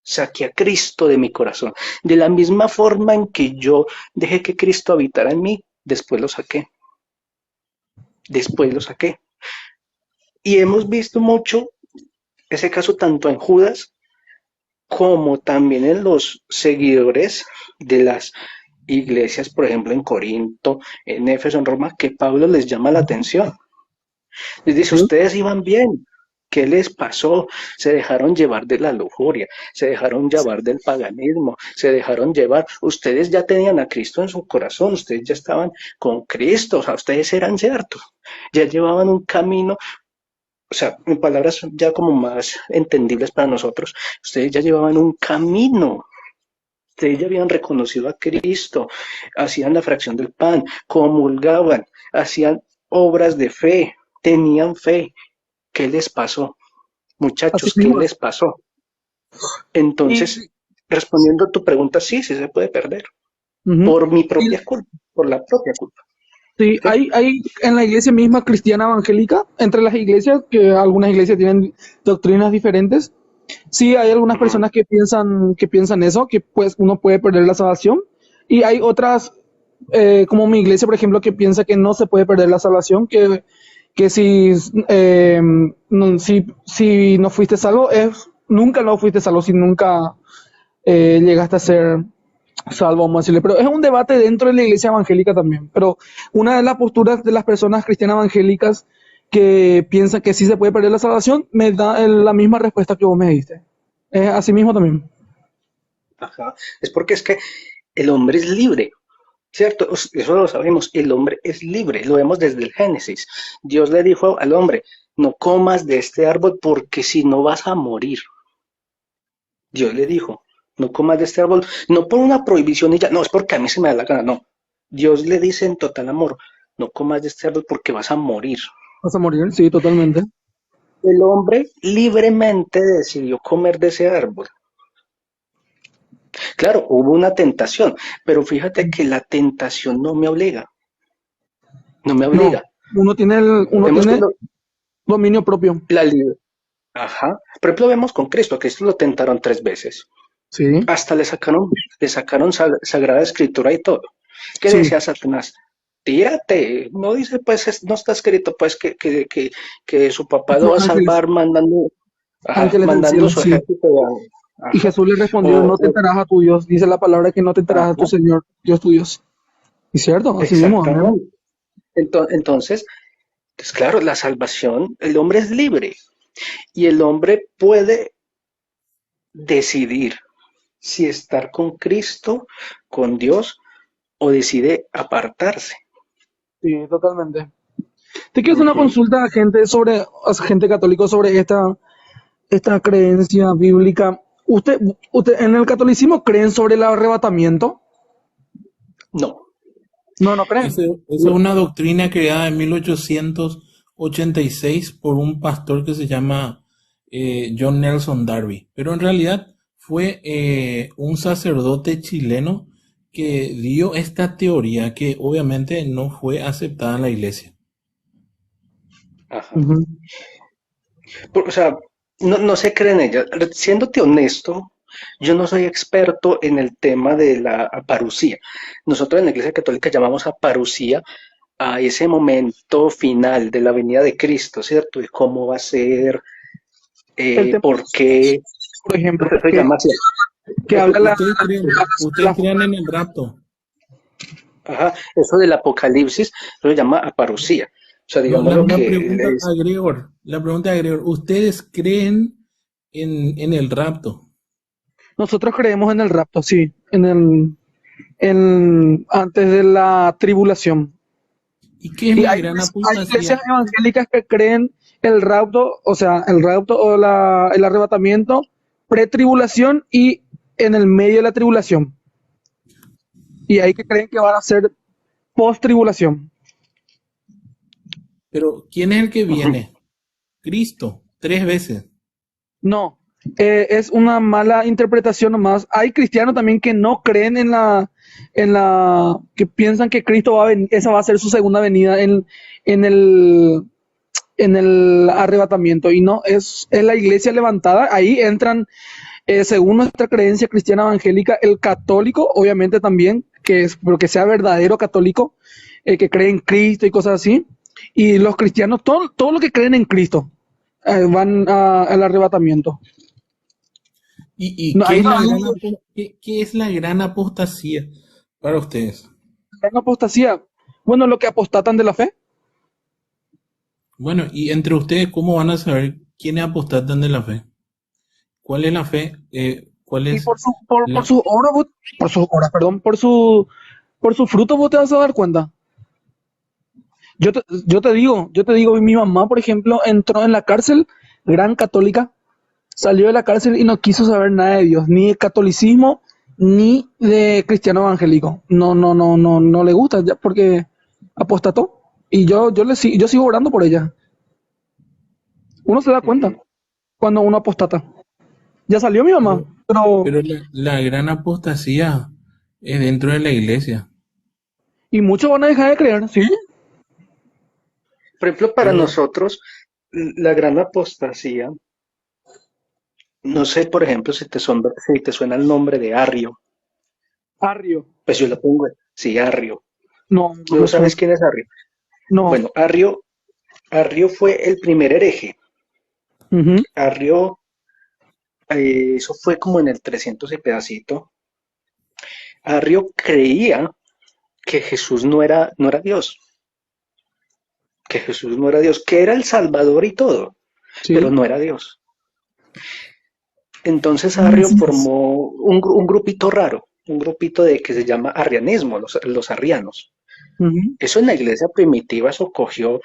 saqué a Cristo de mi corazón. De la misma forma en que yo dejé que Cristo habitara en mí, después lo saqué. Después lo saqué. Y hemos visto mucho ese caso tanto en Judas como también en los seguidores de las iglesias, por ejemplo, en Corinto, en Éfeso, en Roma, que Pablo les llama la atención. Les dice, Sí. ustedes iban bien. ¿Qué les pasó? Se dejaron llevar de la lujuria, se dejaron llevar del paganismo, se dejaron llevar. Ustedes ya tenían a Cristo en su corazón, ustedes ya estaban con Cristo, o sea, ustedes eran ciertos, ya llevaban un camino, o sea, en palabras ya como más entendibles para nosotros, ustedes ya llevaban un camino. Ustedes ya habían reconocido a Cristo, hacían la fracción del pan, comulgaban, hacían obras de fe, tenían fe. ¿Qué les pasó? Así Muchachos, ¿qué mismo les es. pasó? Y, Entonces, respondiendo a tu pregunta, sí, sí se puede perder. ujú. Por mi Y propia culpa, por la propia culpa. sí, ¿Sí? hay en la iglesia misma cristiana evangélica, entre las iglesias, que algunas iglesias tienen doctrinas diferentes. Sí, hay algunas Ujú. personas que piensan eso, que pues uno puede perder la salvación. Y hay otras, como mi iglesia, por ejemplo, que piensa que no se puede perder la salvación, que si no fuiste salvo, nunca no fuiste salvo, si nunca llegaste a ser salvo, vamos a decirle. Pero es un debate dentro de la iglesia evangélica también. Pero una de las posturas de las personas cristianas evangélicas que piensa que sí se puede perder la salvación, me da la misma respuesta que vos me diste. Así mismo también. Ajá. Es porque es que el hombre es libre, ¿cierto? Eso lo sabemos, el hombre es libre, lo vemos desde el Génesis. Dios le dijo al hombre, no comas de este árbol porque si no vas a morir. Dios le dijo, no comas de este árbol, no por una prohibición y ya, no, es porque a mí se me da la gana, no. Dios le dice en total amor, no comas de este árbol porque vas a morir. ¿Vas a morir? Sí, totalmente. El hombre libremente decidió comer de ese árbol. Claro, hubo una tentación, pero fíjate que la tentación no me obliga, no me No, obliga. uno Vemos que tiene dominio propio. la libertad. Ajá. Por ejemplo, vemos con Cristo, a Cristo lo tentaron 3 veces. Sí, Hasta le sacaron Sagrada Escritura y todo. ¿Qué sí. decía Satanás? Tírate. No dice, pues, no está escrito, pues, que su papá lo Los va a ángeles, salvar mandando, ajá, ángeles del mandando cielo, su sí. ejército. Y Ajá. Jesús le respondió, O, no tentarás a tu Dios. Dice la palabra que no tentarás a tu ajá, Señor, Dios tu Dios. ¿Y cierto? Así mismo, amén. exactamente. Entonces, pues claro, la salvación, el hombre es libre y el hombre puede decidir si estar con Cristo, con Dios, o decide apartarse. Sí, totalmente. Te quiero hacer una Ujú. consulta a gente católica sobre esta creencia bíblica. ¿Usted en el catolicismo creen sobre el arrebatamiento? No, No, no creen. Esa es una doctrina creada en 1886 por un pastor que se llama John Nelson Darby. Pero en realidad fue un sacerdote chileno que dio esta teoría que obviamente no fue aceptada en la iglesia. ajá. Ujú. O sea, no se cree en ella. Siéndote honesto, yo no soy experto en el tema de la parucía. Nosotros en la Iglesia Católica llamamos a parucía a ese momento final de la venida de Cristo, ¿cierto? De cómo va a ser, El tema de por los qué sucesos, por ejemplo, se llama así. que habla Ustedes la creen en el rapto. Ajá, eso del apocalipsis eso se llama aparucía. O sea, No, digamos la, lo la que pregunta es, a Gregor, la pregunta a Gregor, ¿ustedes creen en el rapto? nosotros creemos en el rapto, sí, antes de la tribulación. ¿Y qué es Y la hay, gran hay iglesias apostasía? evangélicas que creen el rapto o el arrebatamiento pretribulación y en el medio de la tribulación. Y hay que creen que van a ser post-tribulación. Pero ¿quién es el que ujú, viene? Cristo, 3 veces. No, es una mala interpretación nomás. Hay cristianos también que no creen que piensan que Cristo va a venir, esa va a ser su segunda venida en el, en el arrebatamiento. Y no, es la iglesia levantada. Ahí entran, según nuestra creencia cristiana evangélica, el católico, obviamente también, pero que sea verdadero católico, que cree en Cristo y cosas así. Y los cristianos, todo lo que creen en Cristo, van al arrebatamiento. ¿Y No, qué ahí es no la hay qué es la gran apostasía para ustedes? gran apostasía. Bueno, lo que apostatan de la fe. Bueno, y entre ustedes, ¿cómo van a saber quiénes apostatan de la fe? ¿Cuál es la fe? ¿Cuál Y es por la... sus obras, por sus obras, perdón, por su fruto vos te vas a dar cuenta. Yo te digo, mi mamá, por ejemplo, entró en la cárcel, gran católica, salió de la cárcel y no quiso saber nada de Dios, ni de catolicismo, ni de cristiano evangélico. No, no, no, no, no le gusta, ya porque apostató. Y yo sigo orando por ella. Uno se da cuenta ujú. cuando uno apostata. Ya salió mi mamá, Pero, pero pero la gran apostasía es dentro de la iglesia. y muchos van a dejar de creer, ¿sí? Por ejemplo, para Pero, nosotros, la gran apostasía, no sé, por ejemplo, si te suena el nombre de Arrio, Arrio. pues yo lo pongo, sí, Arrio. No, no ¿Tú me suena. sabes quién es Arrio? No. Bueno, Arrio fue el primer hereje. Ujú. Arrio, eso fue como en el 300 y pedacito. Arrio creía que Jesús no era Dios, que Jesús no era Dios, que era el Salvador y todo, pero Sí. no era Dios. Entonces El Arrio Mesías. formó un grupito raro, un grupito de que se llama arrianismo, los arrianos. Ujú. Eso en la iglesia primitiva, eso cogió,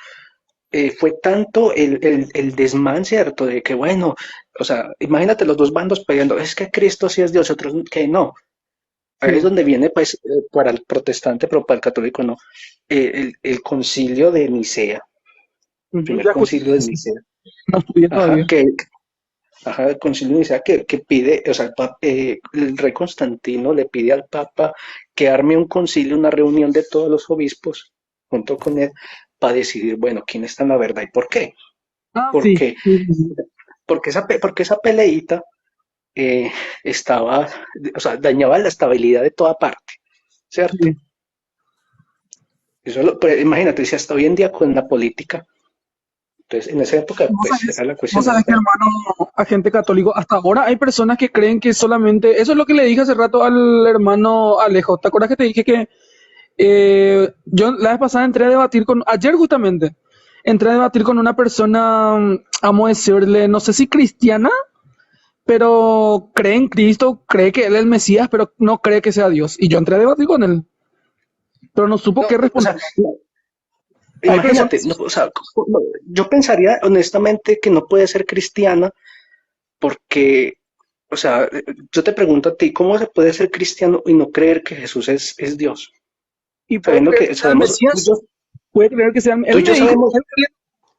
fue tanto el desmán, ¿cierto? De que, bueno, o sea, imagínate los dos bandos peleando, es que Cristo sí es Dios, otros que no. Ahí es Sí. donde viene, pues, para el protestante, pero para el católico no, el concilio de Nicea, Ujú. primer Ya escuché concilio de eso. Nicea, No estudié ajá, todavía. ajá, el concilio de Nicea que pide, o sea, el rey Constantino le pide al Papa que arme un concilio, una reunión de todos los obispos, junto con él, para decidir, bueno, quién está en la verdad y por qué. Ah, sí. Porque, Sí, sí, sí. porque esa peleita eh, estaba, o sea, dañaba la estabilidad de toda parte, ¿cierto? Sí. Pues, imagínate, si hasta hoy en día con la política, entonces en esa época, pues era la Vos cuestión sabés que, esta. hermano, agente católico, hasta ahora hay personas que creen que solamente, eso es lo que le dije hace rato al hermano Alejo. ¿Te acuerdas que te dije que yo la vez pasada entré a debatir ayer justamente, entré a debatir con una persona, vamos a decirle, no sé si cristiana, pero cree en Cristo, cree que Él es el Mesías, pero no cree que sea Dios. Y yo entré a debatir con él, pero no supo No, qué o sea, responder. Hay imagínate, personas, no, o sea, yo pensaría honestamente que no puede ser cristiana porque, o sea, yo te pregunto a ti, ¿cómo se puede ser cristiano y no creer que Jesús es Dios? y puede Sabiendo creer que que sea el sabemos, Mesías, puede creer que sea, tú él y yo me dijo, sabemos, él cree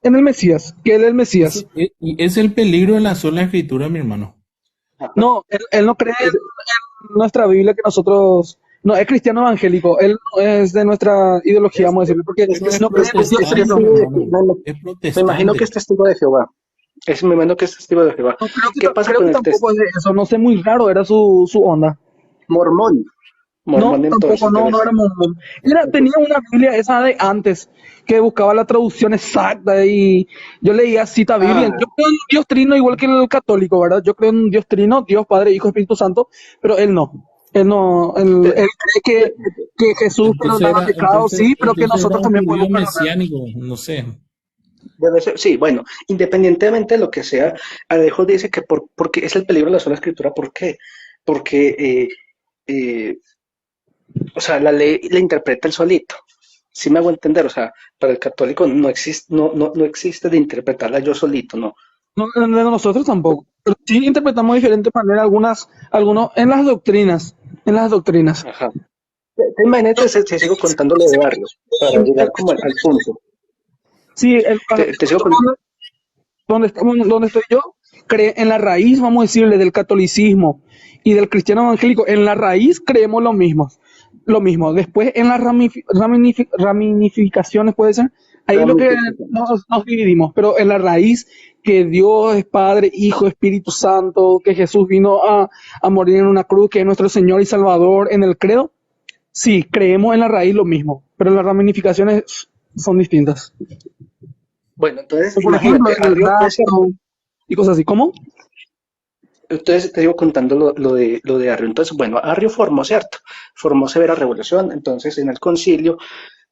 en el Mesías, que Él es el Mesías. Y es el peligro de la sola escritura, mi hermano. ajá, No, él no cree es- en nuestra Biblia que nosotros, no, es cristiano evangélico, él no es de nuestra ideología, es- vamos a decirlo, porque es No es no cree en el Dios protestante, testigo mi trino. de, hermano. Es me imagino que es protestante. testigo de Jehová. Me imagino que es testigo de Jehová. No, creo que, ¿Qué pasa creo con que el tampoco es de eso, no sé, muy raro era su onda. mormón? No, Mormón tampoco, entonces no, debe no ser. era mormón. Tenía una Biblia esa de antes, que buscaba la traducción exacta y yo leía cita Biblia. Ah, Yo creo en un Dios trino igual que el católico, ¿verdad? Yo creo en un Dios trino, Dios, Padre, Hijo, Espíritu Santo, pero él no. Él no, te- él cree que Jesús perdonaba pecados, sí, pero que Entonces era nosotros un también podemos judío perdonar. mesiánico, no sé. Debe ser, sí, bueno, independientemente de lo que sea, Alejo dice que porque es el peligro de la sola escritura, ¿por qué? Porque, eh, o sea, la ley la interpreta el solito. Sí me hago entender, o sea, para el católico no existe, no existe de interpretarla yo solito, no. No, de nosotros tampoco. Pero sí interpretamos de diferente manera algunos en las doctrinas. Ajá. Imagínate, te sigo contando lo de Barrio, para llegar como al punto. Sí, Te sigo con, donde estoy yo, cree en la raíz, vamos a decirle, del catolicismo y del cristiano evangélico, en la raíz creemos lo mismo. Lo mismo. Después en las ramificaciones puede ser, ahí es lo que ramificaciones. nos dividimos, pero en la raíz que Dios es Padre, Hijo, Espíritu Santo, que Jesús vino a morir en una cruz, que es nuestro Señor y Salvador en el credo, sí, creemos en la raíz lo mismo, pero las ramificaciones son distintas. Bueno, entonces Por ejemplo, imagínate, el Arrio puede ser. rapto y cosas así. ¿Cómo? Entonces te sigo contando lo de Arrio. Entonces, bueno, Arrio formó, ¿cierto? Formó severa revolución. Entonces, en el concilio,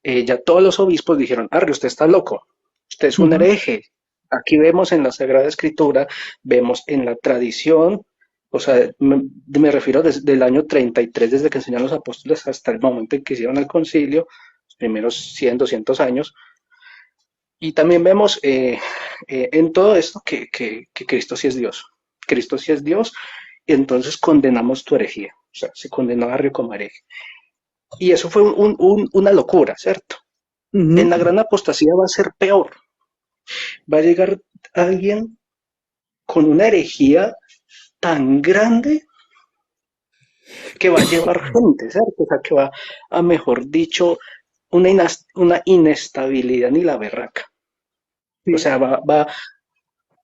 ya todos los obispos dijeron, Arrio, usted está loco, usted es un Ujú. hereje. Aquí vemos en la Sagrada Escritura, vemos en la tradición, o sea, me refiero desde el año 33, desde que enseñaron los apóstoles hasta el momento en que hicieron el concilio, los primeros 100, 200 años. Y también vemos en todo esto que Cristo sí es Dios. Cristo sí es Dios, y entonces condenamos tu herejía. O sea, se condenó a Arrio como hereje. Y eso fue una locura, ¿cierto? En Ujú. la gran apostasía va a ser peor. Va a llegar alguien con una herejía tan grande que va a llevar gente, ¿cierto? O sea, que va a, mejor dicho, una inestabilidad ni la berraca. O Sí. sea,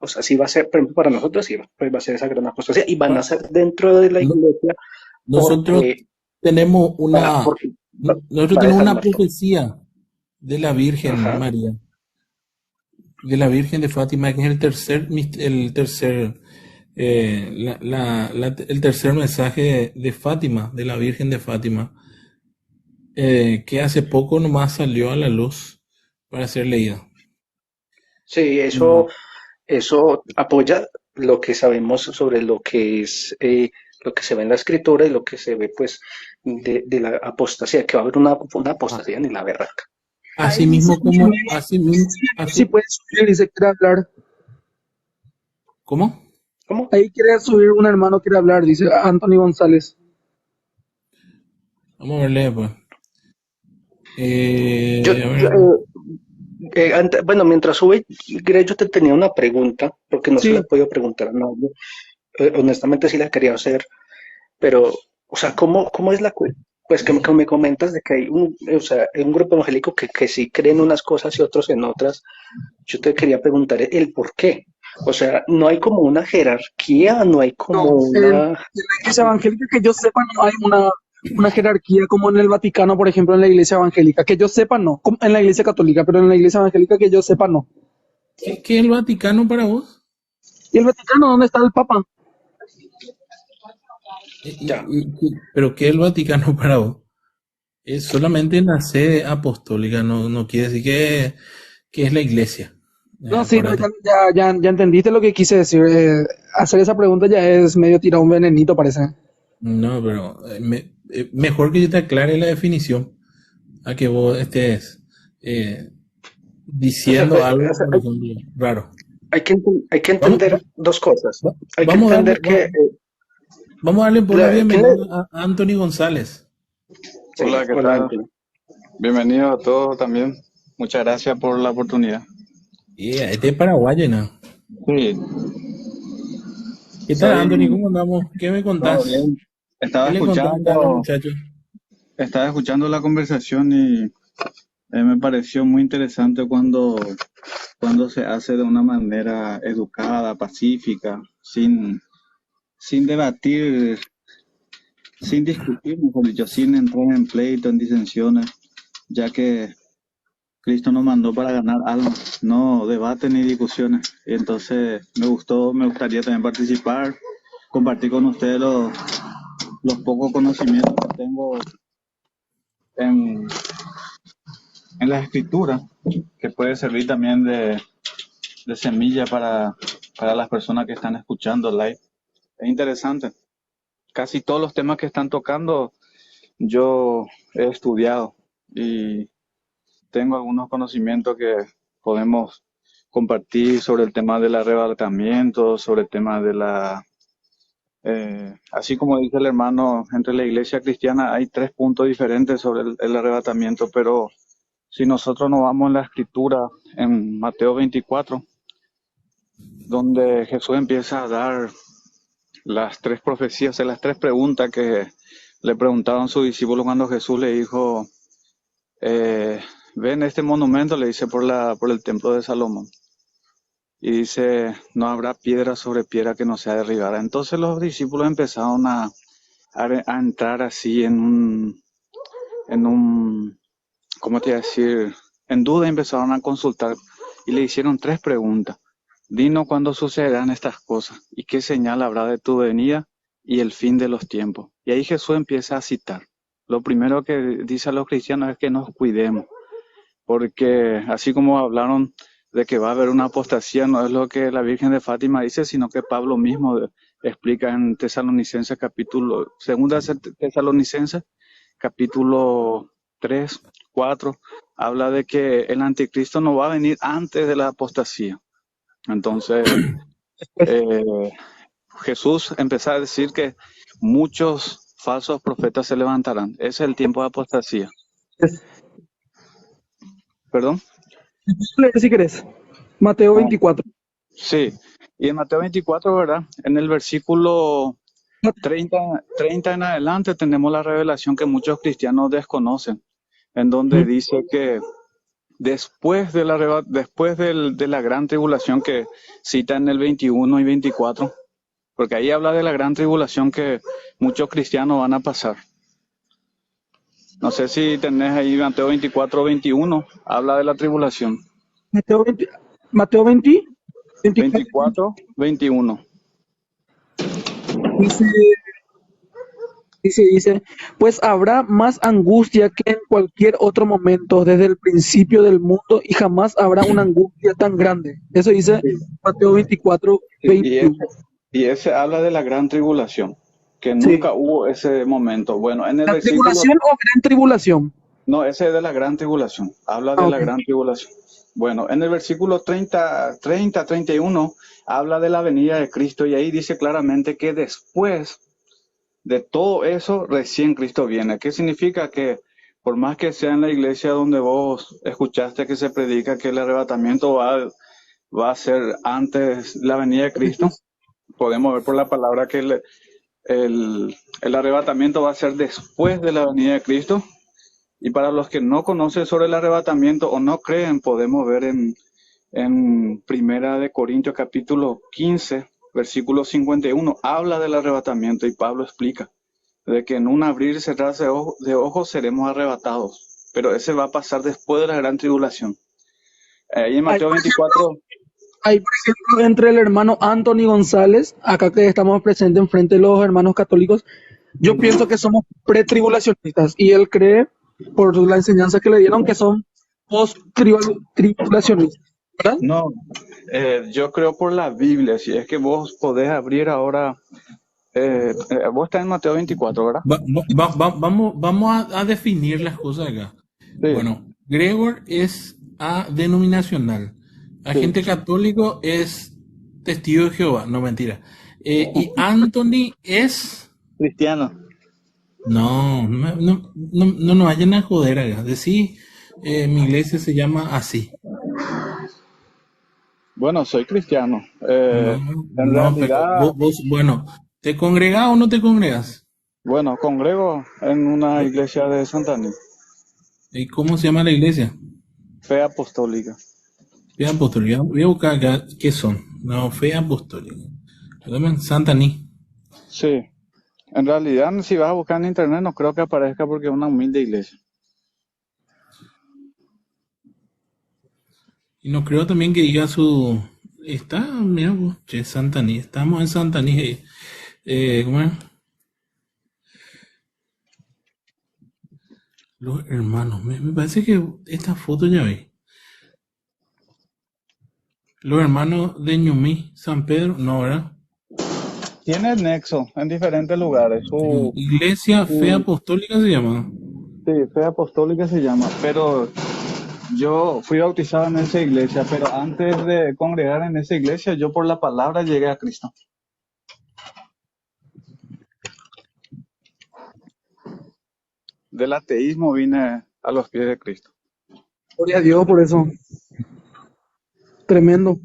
o sea, sí va a ser, por ejemplo, para nosotros, sí, pues va a ser esa gran apostasía y van a ser dentro de la No- iglesia Nosotros porque, tenemos una, porque nosotros va a tenemos una desarmar todo. profecía de la Virgen Ajá. María, de la Virgen de Fátima, que es el tercer mensaje de Fátima, de la Virgen de Fátima, que hace poco nomás salió a la luz para ser leída. Sí, No. eso apoya lo que sabemos sobre lo que es lo que se ve en la escritura y lo que se ve pues de la apostasía, que va a haber una apostasía ni la berraca. Ahí Así dice mismo como, así mismo, si así, puede subir, dice, quiere hablar. ¿cómo? ¿Cómo? Ahí quiere subir un hermano, quiere hablar, dice Anthony González. Vamos a verle, pues. Yo, A yo, ver, bueno, mientras sube, Greg, yo te tenía una pregunta, porque no se la he Sí, podido preguntar a nadie. Honestamente sí la quería hacer, pero, o sea, ¿cómo es pues que me comentas de que hay o sea, un grupo evangélico que sí creen unas cosas y otros en otras? Yo te quería preguntar el por qué. O sea, no hay como una jerarquía, no hay como no, en una... la iglesia evangélica que yo sepa no hay una jerarquía como en el Vaticano, por ejemplo, en la iglesia evangélica. Que yo sepa no, como en la iglesia católica, pero en la iglesia evangélica que yo sepa no. ¿qué es el Vaticano para vos? ¿Y el Vaticano dónde está el Papa? Ya. ¿Pero qué es el Vaticano para vos? Es solamente la sede apostólica, no, no quiere decir que es la iglesia. No, sí, no, Acuérdate. ya entendiste lo que quise decir. Hacer esa pregunta ya es medio tirar un venenito, parece. No, pero mejor que yo te aclare la definición a que vos estés O sea, diciendo pues, algo, o sea, por ejemplo, raro. hay que Vamos, entender dos cosas. Hay que vamos a darle, entender que... vamos a darle por la ¿quién bienvenida a Anthony González. Sí, Hola, ¿qué hola, tal? Anthony. Bienvenido a todos también. Muchas gracias por la oportunidad. Y este es paraguayo, ¿no? Sí, ¿Qué tal, soy Anthony? ¿Cómo andamos? ¿Qué me todo contás? bien. Estaba ¿Qué le contaste a los escuchando, muchachos? estaba escuchando la conversación y me pareció muy interesante cuando se hace de una manera educada, pacífica, sin debatir, sin discutir, mejor dicho, sin entrar en pleito, en disensiones, ya que Cristo nos mandó para ganar almas, no debates ni discusiones. Y entonces me gustaría también participar, compartir con ustedes los pocos conocimientos que tengo en, en la escritura, que puede servir también de semilla para las personas que están escuchando live. Es interesante. Casi todos los temas que están tocando yo he estudiado y tengo algunos conocimientos que podemos compartir sobre el tema del arrebatamiento, sobre el tema de así como dice el hermano, entre la iglesia cristiana hay tres puntos diferentes sobre el arrebatamiento, pero si nosotros nos vamos en la escritura, en Mateo 24, donde Jesús empieza a dar las tres profecías, las tres preguntas que le preguntaban sus discípulos cuando Jesús le dijo, eh, ven este monumento, le dice por el templo de Salomón. Y dice, no habrá piedra sobre piedra que no sea derribada. Entonces los discípulos empezaron a entrar así en un, ¿cómo te iba a decir? En duda empezaron a consultar y le hicieron tres preguntas. Dinos cuándo sucederán estas cosas y qué señal habrá de tu venida y el fin de los tiempos. Y ahí Jesús empieza a citar. Lo primero que dice a los cristianos es que nos cuidemos, porque así como hablaron de que va a haber una apostasía, no es lo que la Virgen de Fátima dice, sino que Pablo mismo explica en Tesalonicenses capítulo, segunda Tesalonicenses, capítulo 3 4 habla de que el anticristo no va a venir antes de la apostasía. Entonces, eh, Jesús empezó a decir que muchos falsos profetas se levantarán. Ese es el tiempo de apostasía. ¿Perdón? Leer si querés. Mateo 24. Sí, y en Mateo 24, ¿verdad? En el versículo 30 en adelante tenemos la revelación que muchos cristianos desconocen, en donde dice que después de la gran tribulación que cita en el 21 y 24, porque ahí habla de la gran tribulación que muchos cristianos van a pasar. No sé si tenés ahí Mateo 24, 21, habla de la tribulación. Mateo 20, Mateo 20, 24, 24, 21. dice, dice, pues habrá más angustia que en cualquier otro momento desde el principio del mundo y jamás habrá una angustia tan grande. Eso dice Sí, Mateo 24, sí, 21. y ese habla de la gran tribulación, que Sí. nunca hubo ese momento. Bueno, en el ¿La versículo, tribulación o gran tribulación? no, ese es de la gran tribulación, habla Ah, de ok. la gran tribulación. Bueno, en el versículo 31 habla de la venida de Cristo y ahí dice claramente que después de todo eso, recién Cristo viene. ¿Qué significa? Que por más que sea en la iglesia donde vos escuchaste que se predica que el arrebatamiento va a ser antes la venida de Cristo, podemos ver por la palabra que el arrebatamiento va a ser después de la venida de Cristo. Y para los que no conocen sobre el arrebatamiento o no creen, podemos ver en Primera de Corintios capítulo 15, versículo 51, habla del arrebatamiento y Pablo explica de que en un abrir y cerrarse de ojos seremos arrebatados, pero ese va a pasar después de la gran tribulación. Ahí en Hay, Mateo por ejemplo, 24, hay, por ejemplo, entre el hermano Anthony González, acá que estamos presentes enfrente de los hermanos católicos, yo pienso que somos pretribulacionistas y él cree, por la enseñanza que le dieron, que son post-tribulacionistas, ¿verdad? no, yo creo por la Biblia, si es que vos podés abrir ahora, vos estás en Mateo 24, ¿verdad? Vamos a definir las cosas acá. Sí, Bueno, Gregor es denominacional. sí, Agente católico es testigo de Jehová. No, mentira. Y Anthony es... cristiano. No nos vayan a joder acá. Decir, mi iglesia se llama así. Bueno, soy cristiano. No, En no, pero realidad, bueno, ¿te congregas o no te congregas? bueno, congrego en una iglesia de Santani, ¿Y cómo se llama la iglesia? fe apostólica. Fe apostólica. Voy a buscar acá qué son. No, fe apostólica. Santa Ni. Sí, en realidad si vas a buscar en internet no creo que aparezca porque es una humilde iglesia. Y no creo también que diga su... Está, mira vos, che, Santa Ni. Estamos en Santa Ni. ¿Cómo es? Los hermanos. Me parece que esta foto ya vi. Los hermanos de Ñumí, San Pedro, no, ¿verdad? Tiene nexo en diferentes lugares. Iglesia Fe Su- Apostólica se llama. sí, fe apostólica se llama, pero yo fui bautizado en esa iglesia, pero antes de congregar en esa iglesia, yo por la palabra llegué a Cristo. Del ateísmo vine a los pies de Cristo. Gloria a Dios por eso. Tremendo.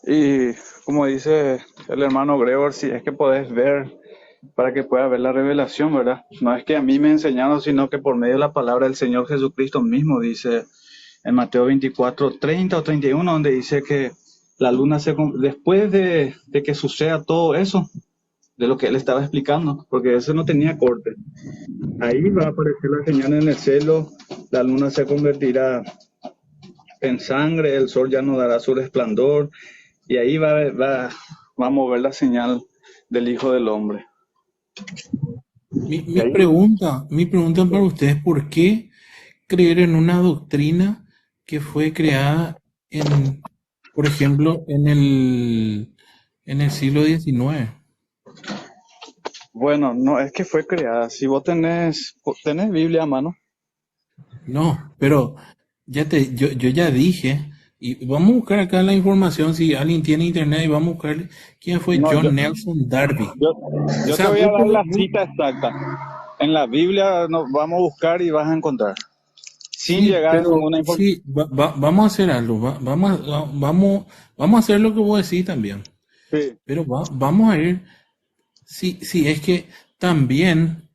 Y como dice el hermano Gregor, si es que podés ver, para que puedas ver la revelación, ¿verdad? No es que a mí me enseñaron, sino que por medio de la palabra del Señor Jesucristo mismo, dice en Mateo 24, 30 o 31, donde dice que la luna después de que suceda todo eso, de lo que él estaba explicando, porque eso no tenía corte. Ahí va a aparecer la señal en el cielo, la luna se convertirá en sangre, el sol ya no dará su resplandor, y ahí va a mover la señal del Hijo del Hombre. Y ahí, Mi pregunta para ustedes, ¿por qué creer en una doctrina que fue creada por ejemplo, en el siglo XIX? bueno, no es que fue creada. Si vos tenés Biblia a mano, No, pero yo ya dije, y vamos a buscar acá la información, si alguien tiene internet, y vamos a buscar quién fue no, John Nelson Darby. yo, O yo te sea, voy a dar la cita exacta. En la Biblia nos vamos a buscar y vas a encontrar. Sin sí, llegar a pero ninguna información. sí, vamos a hacer algo, vamos a hacer lo que vos decís también, Sí. pero vamos a ir, sí, es que también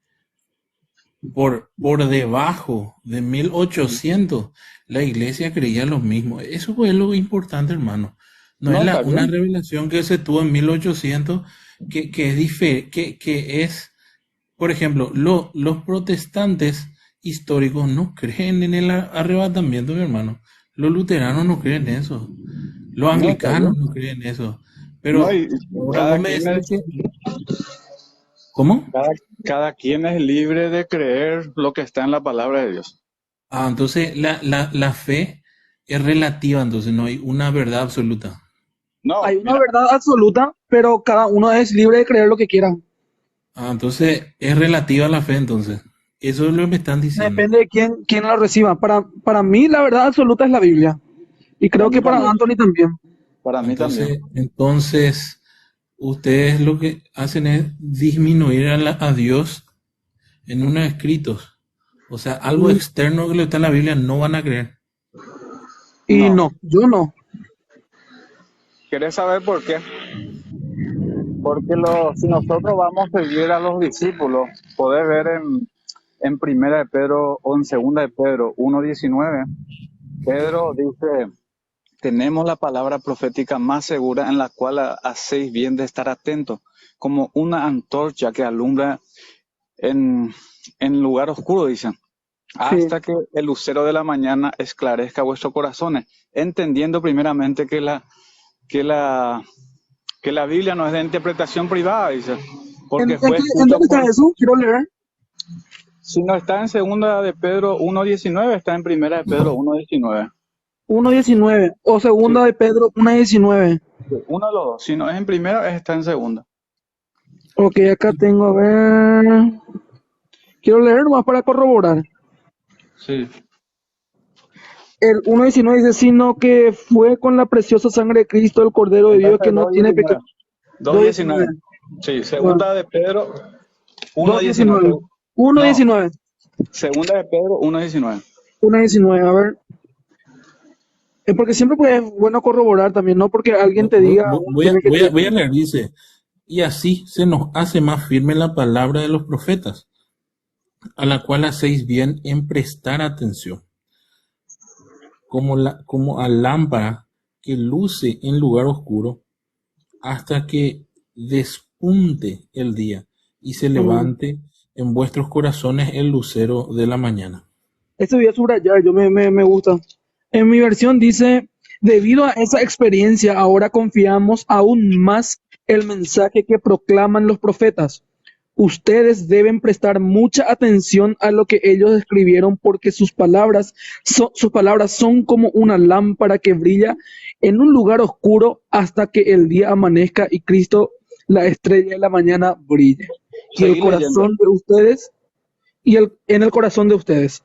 por debajo de 1800 la iglesia creía lo mismo. Eso fue lo importante, hermano. No No, es está una bien. revelación que se tuvo en 1800 que es que es, por ejemplo, los protestantes históricos no creen en el arrebatamiento, mi hermano. Los luteranos no creen en eso. Los No, está bien. anglicanos no creen en eso. No, Pero y ahora cada vos me quien decís es, que... ¿Cómo? cada, Cada quien es libre de creer lo que está en la palabra de Dios. Entonces la fe es relativa, entonces no hay una verdad absoluta. No, Hay una mira, verdad absoluta, pero cada uno es libre de creer lo que quiera. Entonces es relativa la fe, entonces. Eso es lo que me están diciendo. Depende de quién lo reciba. Para mí la verdad absoluta es la Biblia. Y para creo mí que para también, Anthony también. para mí también. Entonces, ustedes lo que hacen es disminuir a Dios en unos escritos. O sea, algo Y, externo que le está en la Biblia no van a creer. y No. no, yo no. ¿Querés saber por qué? Porque si nosotros vamos a seguir a los discípulos, podés ver en Primera de Pedro o en Segunda de Pedro 1:19, Pedro dice, tenemos la palabra profética más segura en la cual hacéis bien de estar atentos, como una antorcha que alumbra en lugar oscuro, dicen, Sí. hasta que el lucero de la mañana esclarezca vuestros corazones, entendiendo primeramente que la, que la Biblia no es de interpretación privada, dice, porque fue ¿En escrito dónde está eso? Quiero leer. si no está en Segunda de Pedro 1:19, está en Primera de Pedro 1:19. 1:19 o Sí, segunda de Pedro 1:19. sí, uno de los dos. Si no es en primera, está en segunda. Ok, acá tengo, a ver. Quiero leer nomás para corroborar. Sí. El 1:19 dice, sino que fue con la preciosa sangre de Cristo, el Cordero de Dios, Entonces, que no tiene pecado. 2:19. 2:19. Sí, Bueno, segunda de Pedro 1:19. 2:19. No, 1:19. segunda de Pedro 1:19. 1:19. A ver. Es porque siempre pues, es bueno corroborar también, no porque alguien te diga, uno Voy a, tiene que voy a, creer. voy a leer, dice, y así se nos hace más firme la palabra de los profetas, a la cual hacéis bien en prestar atención, como a lámpara que luce en lugar oscuro, hasta que despunte el día y se Mm. levante en vuestros corazones el lucero de la mañana. Este voy a subrayar, me gusta. En mi versión dice, debido a esa experiencia, ahora confiamos aún más el mensaje que proclaman los profetas. Ustedes deben prestar mucha atención a lo que ellos escribieron porque sus palabras son como una lámpara que brilla en un lugar oscuro hasta que el día amanezca y Cristo, la estrella de la mañana, brille. Y el Seguí leyendo. corazón de ustedes, en el corazón de ustedes.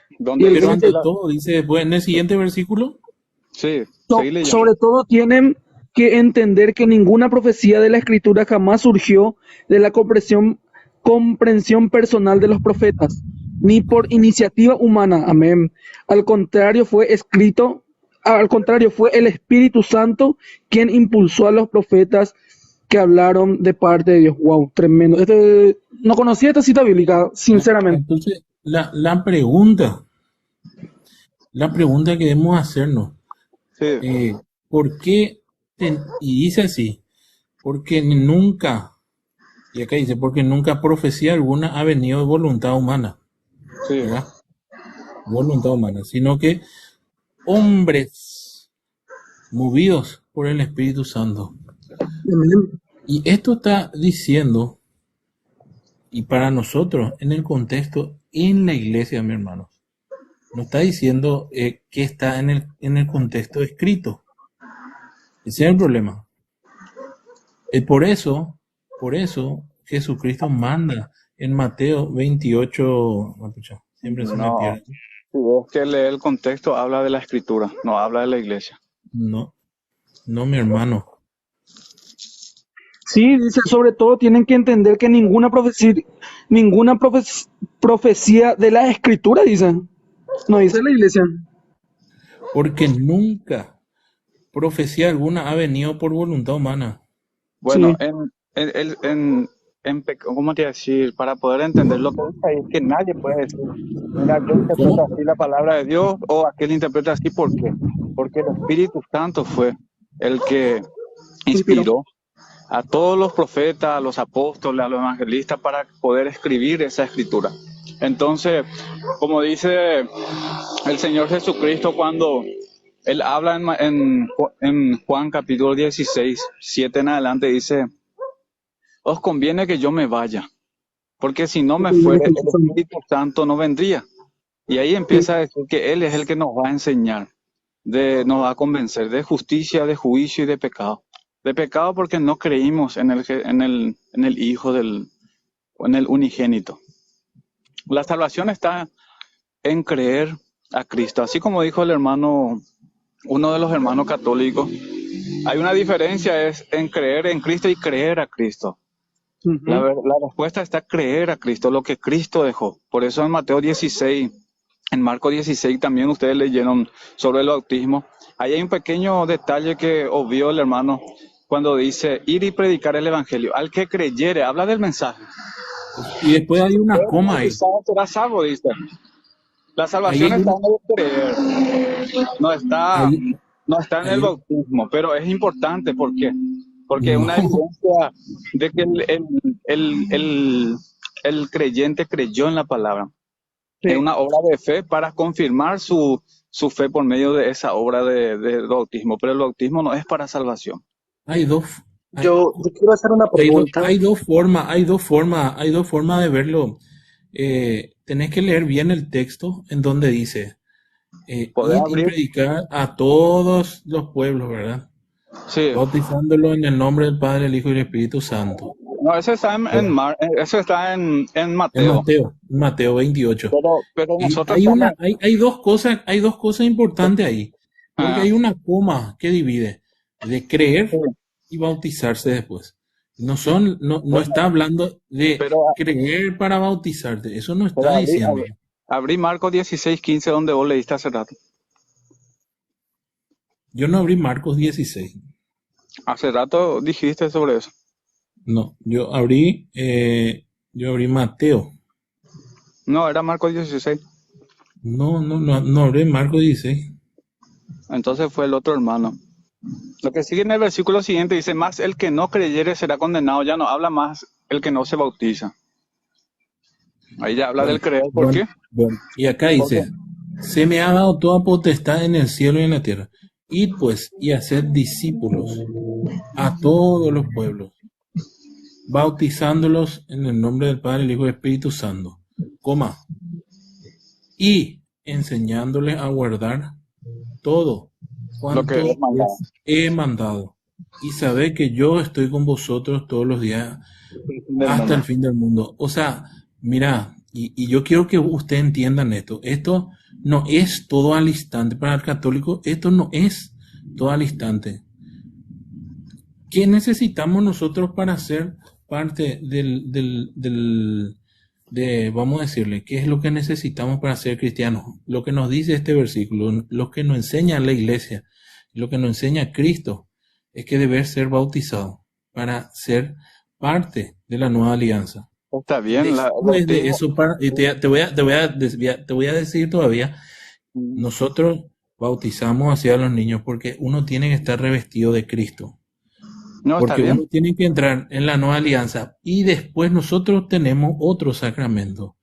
Y ¿Dónde el Pero 20 dice ante todo, dice después en el siguiente versículo, Sí, seguí leyendo. sobre todo tienen que entender que ninguna profecía de la Escritura jamás surgió de la comprensión personal de los profetas, ni por iniciativa humana. Amén. Al contrario, fue el Espíritu Santo quien impulsó a los profetas que hablaron de parte de Dios. Wow, tremendo. No conocía esta cita bíblica, sinceramente. entonces la pregunta que debemos hacernos, Sí, ¿por qué? Y dice así, porque nunca, y acá dice, porque nunca profecía alguna ha venido de voluntad humana, sí. ¿verdad? Voluntad humana, sino que hombres movidos por el Espíritu Santo. Amén. Y esto está diciendo, y para nosotros, en el contexto, en la iglesia, mi hermano, no está diciendo que está en el contexto escrito. Ese es el problema. Por eso, Jesucristo manda en Mateo 28, ah, pucha, siempre se me No, pierde. si vos que leer el contexto, habla de la escritura, no habla de la iglesia. No, no, mi hermano. Sí, dice, sobre todo tienen que entender que profecía de la escritura, dice. No dice la iglesia. Porque nunca profecía alguna ha venido por voluntad humana. Bueno, Sí, ¿cómo te iba a decir? Para poder entender lo que dice ahí, es que nadie puede decir, mira, yo interpreto ¿Cómo? así la palabra de Dios o aquel interpreta así, ¿por qué? Porque el Espíritu Santo fue el que inspiró. inspiró a todos los profetas, a los apóstoles, a los evangelistas para poder escribir esa escritura. Entonces, como dice el Señor Jesucristo cuando Él habla en Juan capítulo 16, 7 en adelante, dice, os conviene que yo me vaya, porque si no me Y el fuera, el Espíritu Santo. Espíritu Santo no vendría. Y ahí Sí. empieza a decir que Él es el que nos va a enseñar, nos va a convencer de justicia, de juicio y de pecado. De pecado porque no creímos en el Hijo o en el unigénito. La salvación está en creer a Cristo. Así como dijo el hermano, uno de los hermanos católicos, hay una diferencia es en creer en Cristo y creer a Cristo. Ujú. La respuesta está creer a Cristo, lo que Cristo dejó. Por eso en Mateo 16, en Marcos 16 también ustedes leyeron sobre el bautismo. Ahí hay un pequeño detalle que obvió el hermano cuando dice ir y predicar el evangelio. Al que creyere, habla del mensaje. Y después hay una Pero coma ahí. bautizado será salvo, dice. La Ahí salvación hay está una, en el creer, ahí, no está en el ahí, bautismo, pero es importante. ¿Por qué? Porque es no. una evidencia de que el creyente creyó en la palabra. Es Sí. una obra de fe para confirmar su fe por medio de esa obra de bautismo, pero el bautismo no es para salvación. Hay dos, hay, Yo quiero hacer una pregunta. hay dos formas de verlo. Tenés que leer bien el texto en donde dice, ¿Podés id y abrir? predicar a todos los pueblos, ¿verdad? Sí. Bautizándolo en el nombre del Padre, el Hijo y el Espíritu Santo. No, eso está Bueno, eso está en en Mateo. Mateo 28. Pero Y nosotros estamos... hay dos cosas importantes ahí, porque Ah, hay una coma que divide de creer sí. y bautizarse después. No Bueno, está hablando de pero, creer para bautizarte, eso no pero está diciendo. abrí Marcos 16:15 donde vos leíste hace rato. Yo no abrí Marcos 16, Hace rato dijiste sobre eso. no, yo abrí Mateo, No, era Marcos 16. no abrí Marcos 16. Entonces fue el otro hermano. Lo que sigue en el versículo siguiente dice, más el que no creyere será condenado. Ya no habla más el que no se bautiza. Ahí ya habla Bueno, del creer. ¿Por qué? y acá Porque dice, se me ha dado toda potestad en el cielo y en la tierra. Id pues y haced discípulos a todos los pueblos, bautizándolos en el nombre del Padre, el Hijo y el Espíritu Santo, y enseñándoles a guardar todo lo que cuanto es mandado. os he mandado. Y sabed que yo estoy con vosotros todos los días hasta el fin del mundo. O sea, mira, y yo quiero que ustedes entiendan esto. Esto no es todo al instante. Para el católico, esto no es todo al instante. ¿Qué necesitamos nosotros para ser parte vamos a decirle, qué es lo que necesitamos para ser cristianos? Lo que nos dice este versículo, lo que nos enseña la iglesia, lo que nos enseña Cristo, es que debes ser bautizado para ser parte de la nueva alianza. Está bien, el Después de bautismo. eso, y te voy a decir todavía, nosotros bautizamos hacia los niños porque uno tiene que estar revestido de Cristo. No, está Porque bien. uno tiene que entrar en la nueva alianza y después nosotros tenemos otro sacramento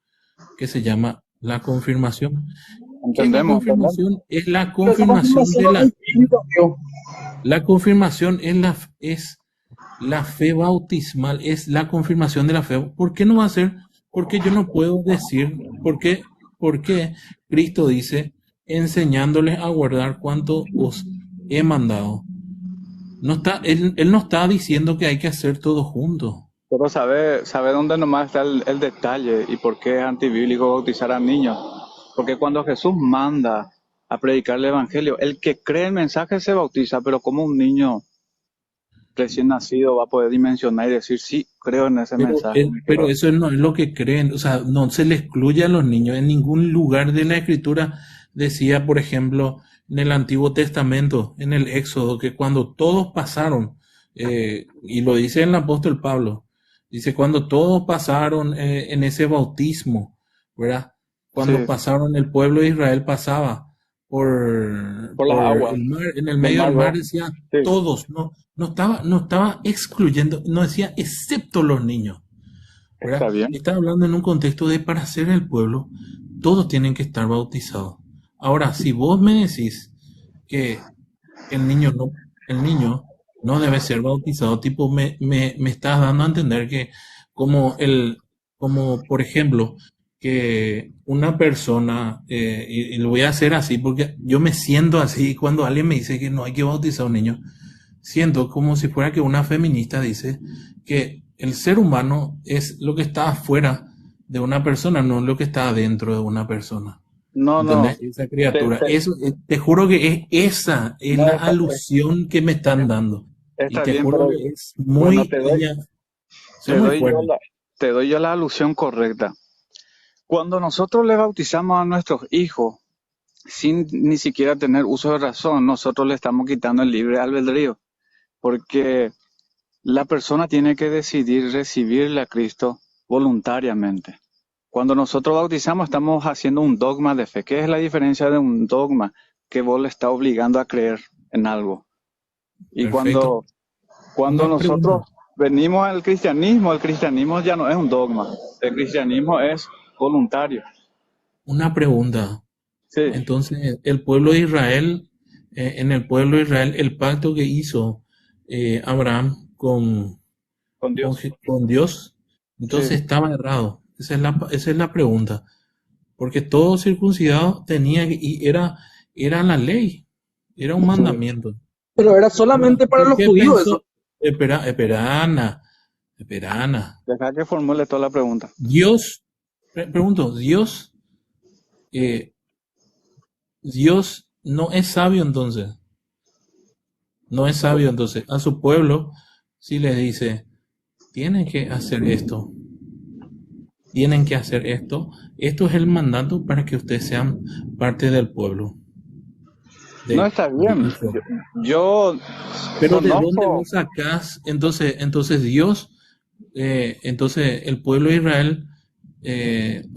que se llama la confirmación. ¿Qué es la Entendemos. confirmación? Es la Esa confirmación de confirmación es Espíritu de Dios. la confirmación es la fe bautismal, es la confirmación de la fe. ¿Por qué no va a ser? Porque yo no puedo decir, porque Cristo dice, enseñándoles a guardar cuanto os he mandado. Él no está diciendo que hay que hacer todo junto. Pero sabe dónde nomás está el detalle y por qué es antibíblico bautizar a niños. Porque cuando Jesús manda a predicar el evangelio, el que cree el mensaje se bautiza, pero como un niño recién nacido va a poder dimensionar y decir, sí, creo en ese mensaje. Pero eso no es lo que creen, o sea, no se le excluye a los niños. En ningún lugar de la Escritura decía, por ejemplo, en el Antiguo Testamento, en el Éxodo, que cuando todos pasaron, y lo dice el apóstol Pablo, dice, cuando todos pasaron en ese bautismo, ¿verdad? Cuando Sí, pasaron, el pueblo de Israel pasaba por por las aguas el mar, en el del medio Mar del mar Rojo. decía Sí, todos, no estaba excluyendo, no decía excepto los niños, está ¿verdad? bien. Está hablando en un contexto de para ser el pueblo, todos tienen que estar bautizados. Ahora, si vos me decís que el niño no debe ser bautizado, tipo, me estás dando a entender que como como por ejemplo, que una persona, y lo voy a hacer así porque yo me siento así cuando alguien me dice que no hay que bautizar a un niño, siento como si fuera que una feminista dice que el ser humano es lo que está afuera de una persona, no lo que está adentro de una persona. No, no, ¿Entendés? Esa te, criatura. te- Eso, te juro que esa es no, la alusión que me están dando. Y está te bien, juro pero que es bueno, muy, ella, te es muy doy yo fuerte. te doy yo la alusión correcta. Cuando nosotros le bautizamos a nuestros hijos sin ni siquiera tener uso de razón, nosotros le estamos quitando el libre albedrío, porque la persona tiene que decidir recibirle a Cristo voluntariamente. Cuando nosotros bautizamos, estamos haciendo un dogma de fe. ¿Qué es la diferencia de un dogma? Que vos le está obligando a creer en algo. Y Perfecto. cuando Una nosotros pregunta. venimos al cristianismo, el cristianismo ya no es un dogma. El cristianismo es voluntario. Una pregunta. Sí, Entonces, el pueblo de Israel, en el pueblo de Israel, el pacto que hizo Abraham con Dios. con Dios, Sí. entonces estaba errado. Esa es la pregunta. Porque todo circuncidado tenía y era la ley, era un Sí. mandamiento. Pero era solamente para ¿Por los qué judíos eso. pensó? Espera, Ana. Deja que formule toda la pregunta. Dios, pregunto, eh, Dios no es sabio entonces, no es sabio entonces. A su pueblo, si le dice, tienen que hacer esto, tienen que hacer esto, esto es el mandato para que ustedes sean parte del pueblo No de está bien. Israel. Yo Pero ¿de dónde conozco vos sacás? Entonces Dios, entonces el pueblo de Israel,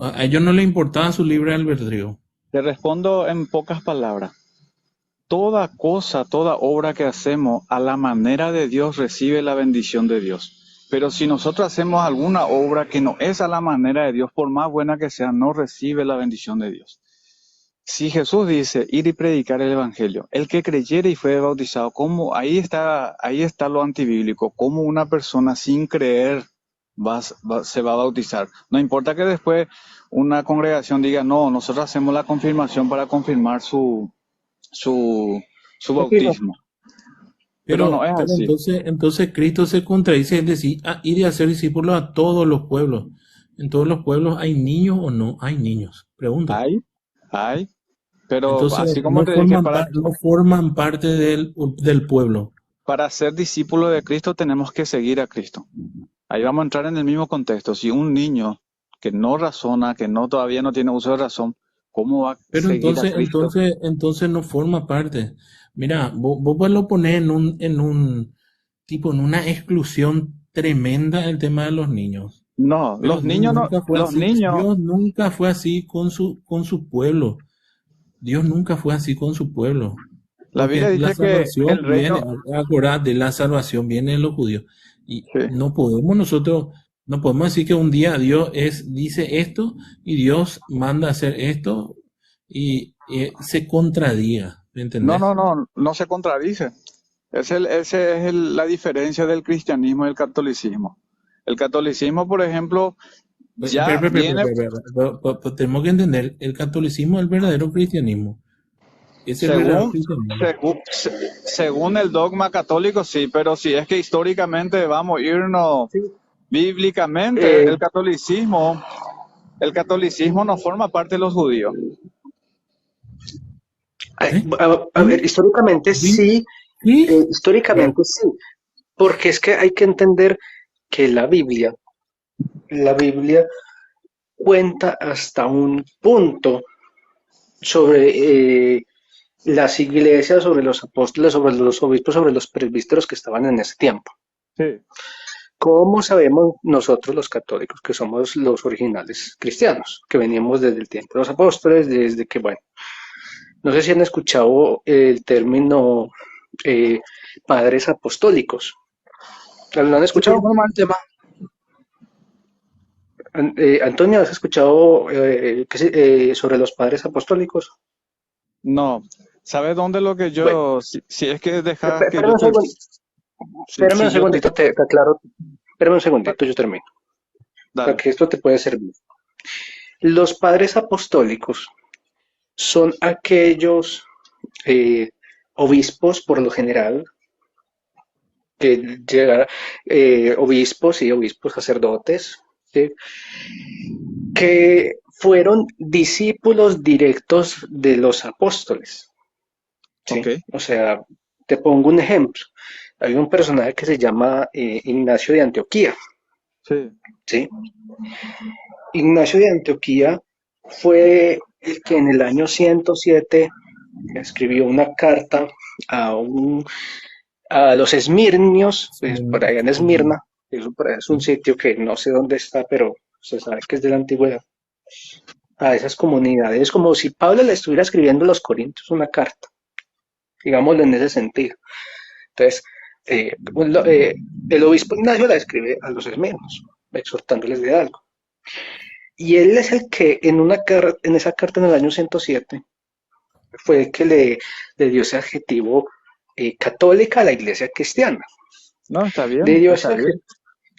a ellos no le importaba su libre albedrío. Te respondo en pocas palabras. Toda cosa, toda obra que hacemos a la manera de Dios recibe la bendición de Dios. Pero si nosotros hacemos alguna obra que no es a la manera de Dios, por más buena que sea, no recibe la bendición de Dios. Si Jesús dice ir y predicar el evangelio, el que creyere y fue bautizado, ¿cómo? Ahí está lo antibíblico, cómo una persona sin creer se va a bautizar. No importa que después una congregación diga, no, nosotros hacemos la confirmación para confirmar su, su bautismo, pero no es Pero así. entonces Cristo se contradice en decir, ir y hacer discípulos a todos los pueblos. ¿En todos los pueblos hay niños o no hay niños? Pregunto. Hay, hay, pero Entonces así como te dije, no forman parte del pueblo. para ser discípulo de Cristo tenemos que seguir a Cristo. Ahí vamos a entrar en el mismo contexto. Si un niño que no razona, que no todavía no tiene uso de razón, ¿cómo va a Pero seguir a Cristo? entonces no forma parte. Mira, vos lo ponés en una exclusión tremenda el tema de los niños. No, Pero los niños no, Nunca fue los así. niños, Dios nunca fue así con su pueblo. Dios nunca fue así con su pueblo. la Porque Biblia la dice que el salvación viene, reino, acordate, la salvación viene de los judíos. Y sí. no podemos decir que un día dice esto y Dios manda a hacer esto y se contradiga, ¿me No, no, entendés? no, no se contradice. La diferencia del cristianismo y el catolicismo. El catolicismo, por ejemplo, ya viene, Tenemos que entender, el catolicismo es el verdadero cristianismo. Es el verdadero según, cristianismo. según el dogma católico, sí, pero si es que históricamente vamos a irnos Sí. bíblicamente, Eh, el catolicismo no forma parte de los judíos. ¿Eh? a ver, ¿Cómo? ¿Sí? ¿Sí? históricamente sí, porque es que hay que entender que la Biblia cuenta hasta un punto sobre las iglesias, sobre los apóstoles, sobre los obispos, sobre los presbíteros que estaban en ese tiempo. Sí. ¿Cómo sabemos nosotros los católicos que somos los originales cristianos, que veníamos desde el tiempo de los apóstoles, desde que, bueno, no sé si han escuchado el término eh, padres apostólicos? ¿Lo han Sí, escuchado? normal tema. Antonio, ¿has escuchado sobre los padres apostólicos? No. ¿Sabes dónde lo que Bueno, yo, si es que dejas que espérame yo un te, segundo, si, espérame si un yo te, segundito, te aclaro. Espérame un segundito, yo termino. para Dale. que esto te puede servir. Los padres apostólicos son aquellos obispos, por lo general, que llegan, obispos y obispos sacerdotes, ¿sí? Que fueron discípulos directos de los apóstoles, Ok. ¿sí? O sea, te pongo un ejemplo. Hay un personaje que se llama Ignacio de Antioquía, Sí. ¿sí? Ignacio de Antioquía fue el que en el año 107 escribió una carta a, a los esmirnios, pues, por allá en Sí. Esmirna. Eso por allá es un sitio que no sé dónde está, pero se sabe que es de la antigüedad. A esas comunidades, es como si Pablo le estuviera escribiendo a los Corintios una carta, digámoslo en ese sentido. Entonces, el obispo Ignacio la escribe a los esmirnos, exhortándoles de algo. Y él es el que en esa carta en el año 107 fue el que le dio ese adjetivo católica a la iglesia cristiana. No, está Le bien, dio está ese, bien.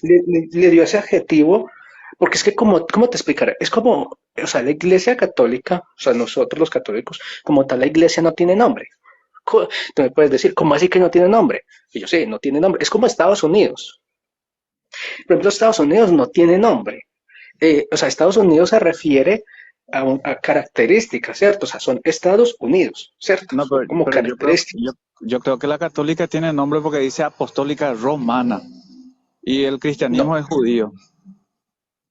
le dio ese adjetivo porque es que como, ¿cómo te explicaré? Es como, o sea, la iglesia católica, o sea, nosotros los católicos, como tal, la iglesia no tiene nombre. Tú me puedes decir, ¿cómo así que no tiene nombre? Y yo sí, no tiene nombre. Es como Estados Unidos. Por ejemplo, Estados Unidos no tiene nombre. O sea, Estados Unidos se refiere a características, ¿cierto? O sea, son Estados Unidos, ¿cierto? No, Son como pero características. yo creo que la católica tiene nombre porque dice apostólica romana y el No, cristianismo es judío.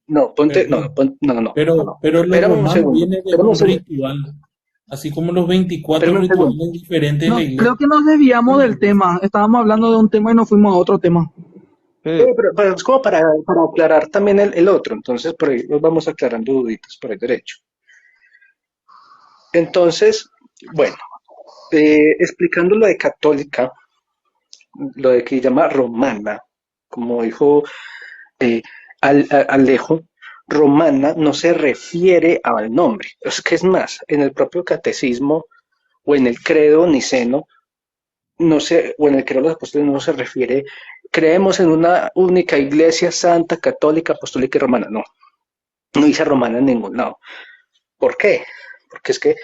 no, ponte, no, Perdón. no, no, no, no, no. Pero lo Espérame un romano segundo, viene de espérame un un segundo, ritual, así como los 24 espérame un segundo. rituales diferentes de la No, creo iglesia. que nos desviamos del tema. Estábamos hablando de un tema y nos fuimos a otro tema. Sí, Pero es como para aclarar también el otro, entonces por ahí nos vamos aclarando duditas por el derecho. Entonces, bueno, explicando lo de católica, lo de que llama romana, como dijo eh, Alejo, romana no se refiere al nombre. Es que es más, en el propio catecismo o en el credo niceno, no se, o en el credo de los apóstoles no se refiere, creemos en una única iglesia santa, católica, apostólica y romana. No, no dice romana en ningún lado. ¿Por qué? Porque es que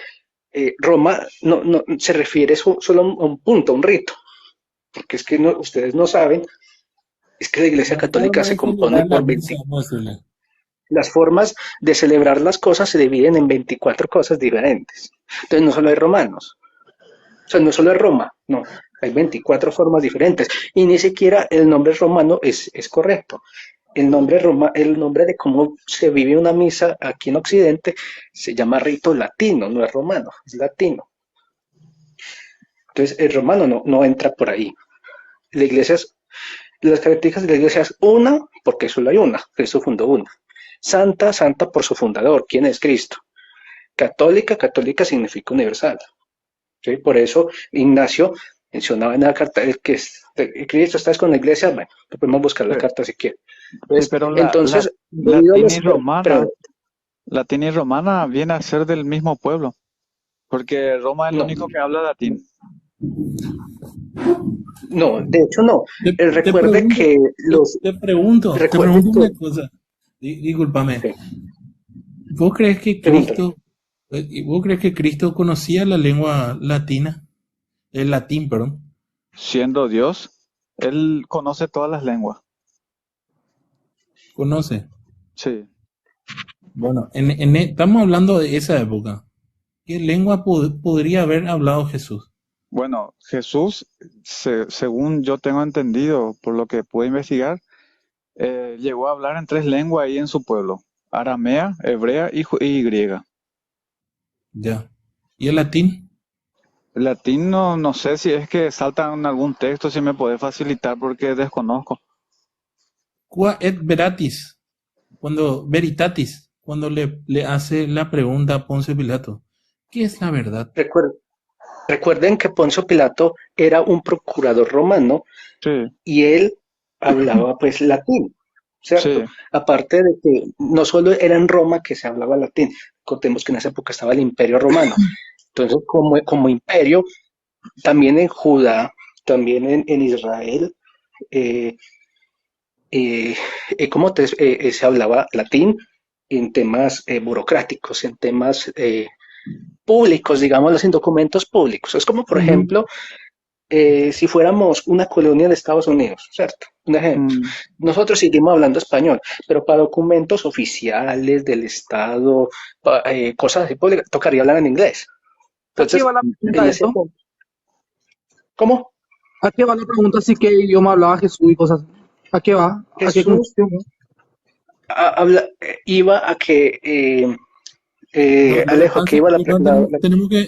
Roma no se refiere solo a un punto, a un rito. Porque es que no, ustedes no saben, es que la iglesia La católica forma se de compone celebrar la por misa, 20. vamos a decirle. Las formas de celebrar las cosas se dividen en 24 cosas diferentes. Entonces no solo hay romanos, o sea, no solo es Roma, no, hay 24 formas diferentes. Y ni siquiera el nombre romano es correcto. El nombre de cómo se vive una misa aquí en Occidente se llama rito latino, no es romano, es latino. Entonces el romano no entra por ahí. La iglesia es, las características de la iglesia es una, porque solo hay una, Cristo fundó una. Santa, santa por su fundador, ¿quién es Cristo? Católica, católica significa universal. ¿Sí? Por eso Ignacio mencionaba en la carta que Cristo está con la iglesia, bueno, podemos buscar la sí, carta si quiere. sí, Entonces, pero debido a los, pero, latín y romana viene a ser del mismo pueblo, porque Roma es el no, único que habla latín. no, de hecho no. Te Recuerde pregunto, que los, te recuerde pregunto una que, cosa. Discúlpame. sí, ¿Vos crees que pregúntale. Cristo conocía la lengua latina? El latín, perdón. Siendo Dios, él conoce todas las lenguas. ¿Conoce? Sí. Bueno, estamos hablando de esa época. ¿Qué lengua podría haber hablado Jesús? Bueno, Jesús, según yo tengo entendido, por lo que pude investigar, llegó a hablar en tres lenguas ahí en su pueblo: aramea, hebrea y griega. Ya. ¿Y el latín? El latín no sé si es que salta en algún texto, si me puede facilitar porque desconozco. Qua et veratis, veritatis, cuando le hace la pregunta a Ponce Pilato, ¿qué es la verdad? Recuerden que Poncio Pilato era un procurador romano Sí, y él hablaba pues latín, sí, ¿cierto? Aparte de que no solo era en Roma que se hablaba latín, contemos que en esa época estaba el Imperio Romano. Entonces, como imperio, también en Judá, también en Israel, eh, eh, se hablaba latín en temas burocráticos, en temas públicos, digámoslo, en documentos públicos. Es como, por Ujú. ejemplo, si fuéramos una colonia de Estados Unidos, ¿cierto? Un ejemplo. Mm, Nosotros seguimos hablando español, pero para documentos oficiales del Estado, cosas así públicas, tocaría hablar en inglés. ¿A qué va Entonces, la pregunta en de ese esto? punto, ¿cómo? ¿A qué va la pregunta si qué idioma hablaba Jesús y cosas así? ¿A qué va? ¿A qué Jesús conclusión va? iba a que, No, lo que Alejo, que pasa, iba acá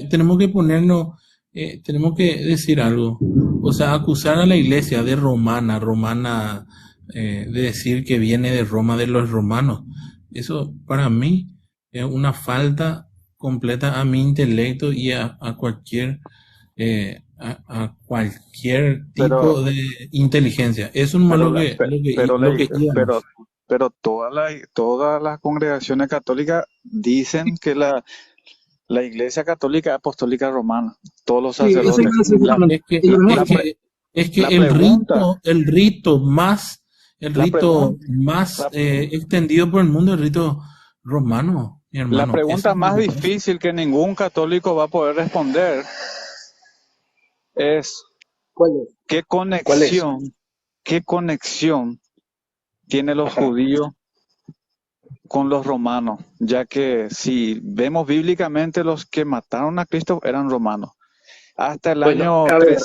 tenemos que ponernos, tenemos que decir algo. O sea, acusar a la iglesia de romana, de decir que viene de Roma, de los romanos. Eso para mí es una falta completa a mi intelecto y a cualquier, a cualquier pero, tipo de inteligencia. Eso es pero, lo que pero, íbamos. pero todas las congregaciones católicas dicen que la Iglesia Católica Apostólica Romana, todos los Sí, eso iba sacerdotes. a decir justamente. Es que, Ellos mismos La, es dicen. pre- que, es la que pregunta, el la rito pregunta, más la, extendido por el mundo, el rito romano, mi la hermano. Eso pregunta es lo más que pasa. difícil que ningún católico va a poder responder es ¿cuál es? ¿qué ¿Cuál es? conexión, qué conexión tienen los Ajá. judíos con los romanos? Ya que si vemos bíblicamente, los que mataron a Cristo eran romanos. Bueno, a ver,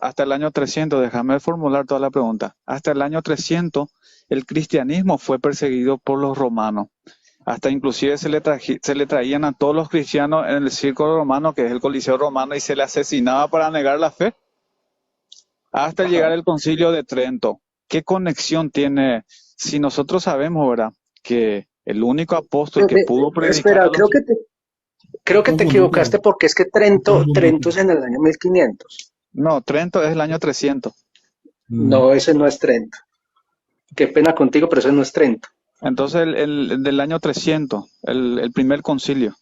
Hasta el año 300, déjame formular toda la pregunta. Hasta el año 300, el cristianismo fue perseguido por los romanos. Hasta inclusive se le traían a todos los cristianos en el círculo romano, que es el Coliseo romano, y se le asesinaba para negar la fe, hasta llegar ajá. el Concilio de Trento. ¿Qué conexión tiene? Si nosotros sabemos, ¿verdad?, que el único apóstol que pudo predicar Espera, a los... Te creo que te confundiste, equivocaste porque es que te Trento confundiste. es en el año 1500. No, Trento es el año 300. Mm. No, ese no es Trento. Qué pena contigo, pero ese no es Trento. Entonces, el del año 300, el primer concilio.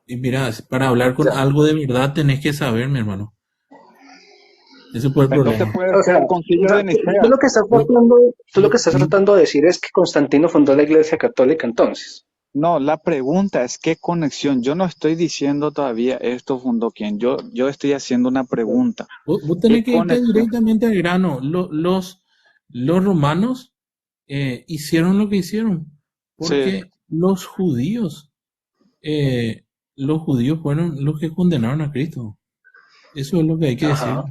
Y mira, para hablar con Ya. algo de verdad tenés que saber, mi hermano. Ese fue el Entonces problema. puede O ser sea, el concilio de tú Nicea. lo que estás Vos- tratando, tú lo que vos- estás tratando de decir es que Constantino fundó la Iglesia Católica entonces. No, la pregunta es qué conexión. Yo no estoy diciendo todavía esto fundó quién. Yo estoy haciendo una pregunta. vos ¿Qué tenés que irte conexión? directamente al grano. Los romanos hicieron lo que hicieron Sí. porque eh, los judíos fueron los que condenaron a Cristo. Eso es lo que hay que decir Ajá.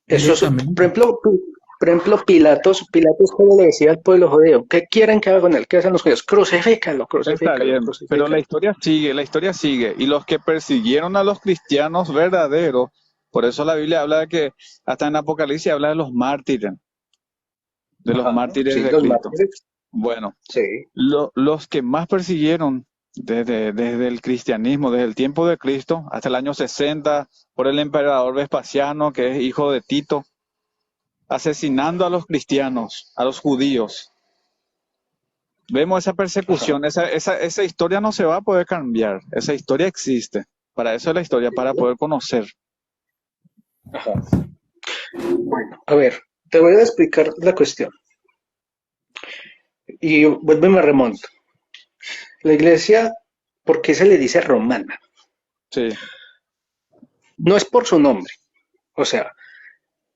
Eso es, directamente. por ejemplo, Pilatos, ¿cómo le decía al pueblo judío? ¿Qué quieren que haga con él? ¿Qué hacen los judíos? Crucifícalo, Está crucifícalo, bien, pero crucifícalo. la historia sigue. Y los que persiguieron a los cristianos verdaderos, por eso la Biblia habla de que, hasta en Apocalipsis habla de los Ajá. mártires Sí, de los Cristo. mártires. Bueno, Sí. los que más persiguieron desde el cristianismo, desde el tiempo de Cristo hasta el año 60, por el emperador Vespasiano, que es hijo de Tito, asesinando a los cristianos, a los judíos. Vemos esa Ajá. persecución, esa historia no se va a poder cambiar, esa historia existe. Para eso es la historia, para poder conocer. Ajá. Bueno, a ver, te voy a explicar la cuestión. Y vuelve y me remonto. La iglesia, ¿por qué se le dice romana? Sí, No es por su nombre. O sea,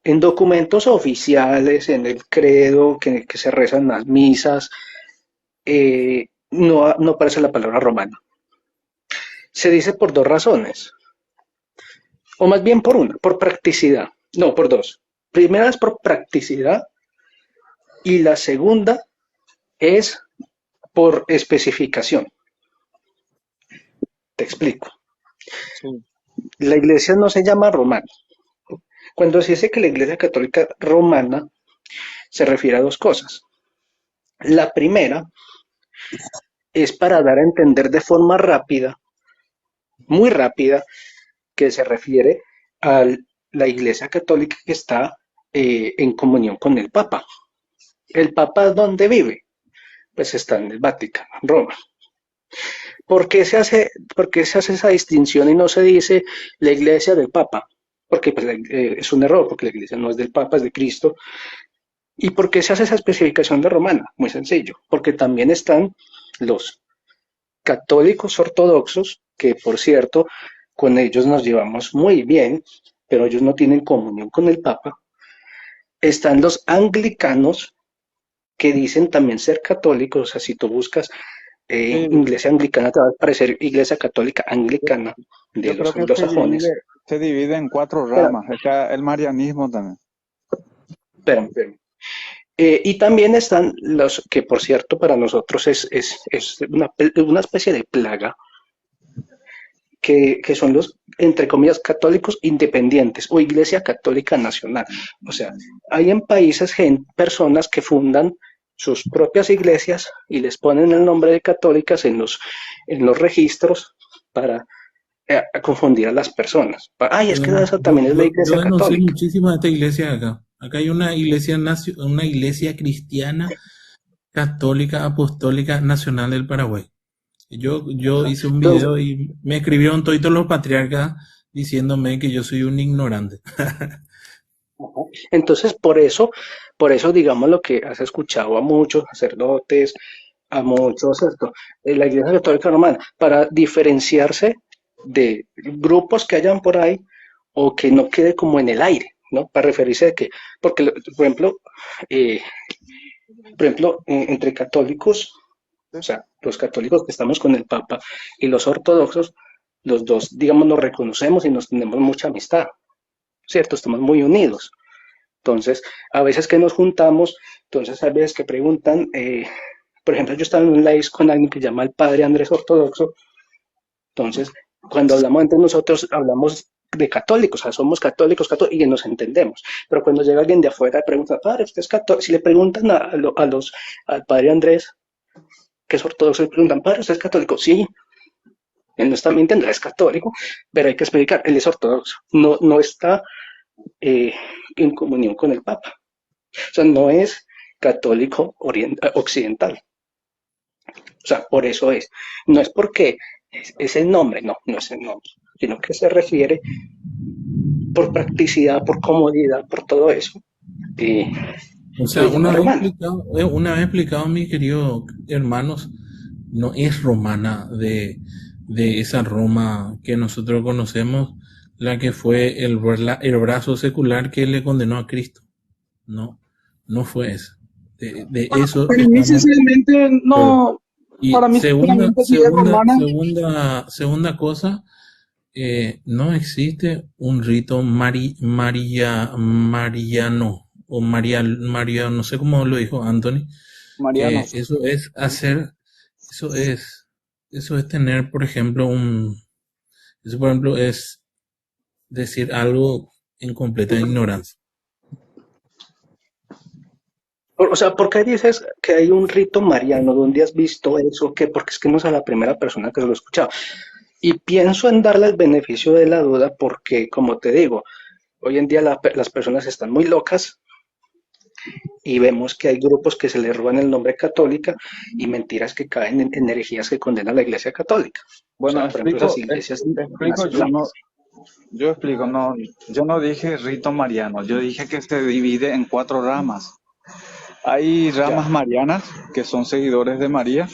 en documentos oficiales, en el credo que se rezan las misas, no aparece la palabra romano. Se dice por dos razones, o más bien por una, por practicidad. No, por dos. Primera es por practicidad y la segunda es por especificación. Te explico. sí. La iglesia no se llama romana. Cuando se dice que la iglesia católica romana se refiere a dos cosas. La primera es para dar a entender de forma rápida, muy rápida, que se refiere a la iglesia católica que está en comunión con el Papa. ¿El Papa dónde vive? Pues está en el Vaticano, en Roma. ¿Por qué se hace esa distinción y no se dice la iglesia del Papa? Porque pues, es un error, porque la iglesia no es del Papa, es de Cristo. ¿Y por qué se hace esa especificación de romana? Muy sencillo, porque también están los católicos ortodoxos, que por cierto, con ellos nos llevamos muy bien, pero ellos no tienen comunión con el Papa. Están los anglicanos, que dicen también ser católicos, o sea, si tú buscas Sí, iglesia anglicana, te va a aparecer iglesia católica anglicana de yo creo los que anglosajones. se divide en cuatro Espera, ramas. Está el marianismo también. espera. Y también están los que, por cierto, para nosotros es una especie de plaga, que son los, entre comillas, católicos independientes o Iglesia Católica Nacional. O sea, hay en países personas que fundan sus propias iglesias y les ponen el nombre de católicas en los registros para a confundir a las personas. Ay, es que Yo, esa yo, también es la yo Iglesia denuncié Católica. muchísimo a esta iglesia de acá. Acá hay una iglesia cristiana católica apostólica nacional del Paraguay. Yo hice un Entonces, video y me escribieron todos los patriarcas diciéndome que yo soy un ignorante. entonces, por eso, digamos lo que has escuchado a muchos sacerdotes, a muchos, ¿cierto? La Iglesia Católica Romana, para diferenciarse de grupos que hayan por ahí o que no quede como en el aire, ¿no? Para referirse a que, porque, eh, entre católicos, o sea, los católicos que estamos con el Papa y los ortodoxos, los dos, digamos, nos reconocemos y nos tenemos mucha amistad, ¿cierto? Estamos muy unidos. Entonces, a veces que nos juntamos, entonces hay veces que preguntan, por ejemplo, yo estaba en un live con alguien que se llama el Padre Andrés Ortodoxo, entonces, cuando hablamos entre nosotros, hablamos de católicos, o sea, somos católicos, católicos, y nos entendemos. Pero cuando llega alguien de afuera y pregunta, Padre, ¿usted es católico? Si le preguntan al Padre Andrés, que es ortodoxo, le preguntan, Padre, ¿usted es católico? Sí, él no está mintiendo, él es católico, pero hay que explicar, él es ortodoxo, no está eh, en comunión con el Papa. O sea, no es católico occidental. O sea, por eso es. No es porque es el nombre, no es el nombre, sino que se refiere por practicidad, por comodidad, por todo eso. Y O se sea, le llama romana. una vez explicado, mis queridos hermanos, no es romana de esa Roma que nosotros conocemos, la que fue el brazo secular que le condenó a Cristo. No, no fue esa. De eso Para mí, estamos. sinceramente, eh, no. Para Y mí, sinceramente, si es romana, segunda cosa, no existe un rito mariano o María, no sé cómo lo dijo Anthony, que Marianos. eso es, eso es tener, por ejemplo, eso por ejemplo es decir algo en completa ignorancia. O sea, ¿por qué dices que hay un rito mariano? ¿Dónde has visto eso? ¿Qué? Porque es que no es la primera persona que se lo he escuchado. Y pienso en darle el beneficio de la duda porque, como te digo, hoy en día las personas están muy locas y vemos que hay grupos que se le roban el nombre católica y mentiras que caen en herejías que condenan a la Iglesia Católica. O Bueno, sea, por ejemplo, esas iglesias explico nacionales. yo explico, no, yo no dije rito mariano, yo dije que se divide en cuatro ramas. Hay Ya. ramas marianas que son seguidores de María,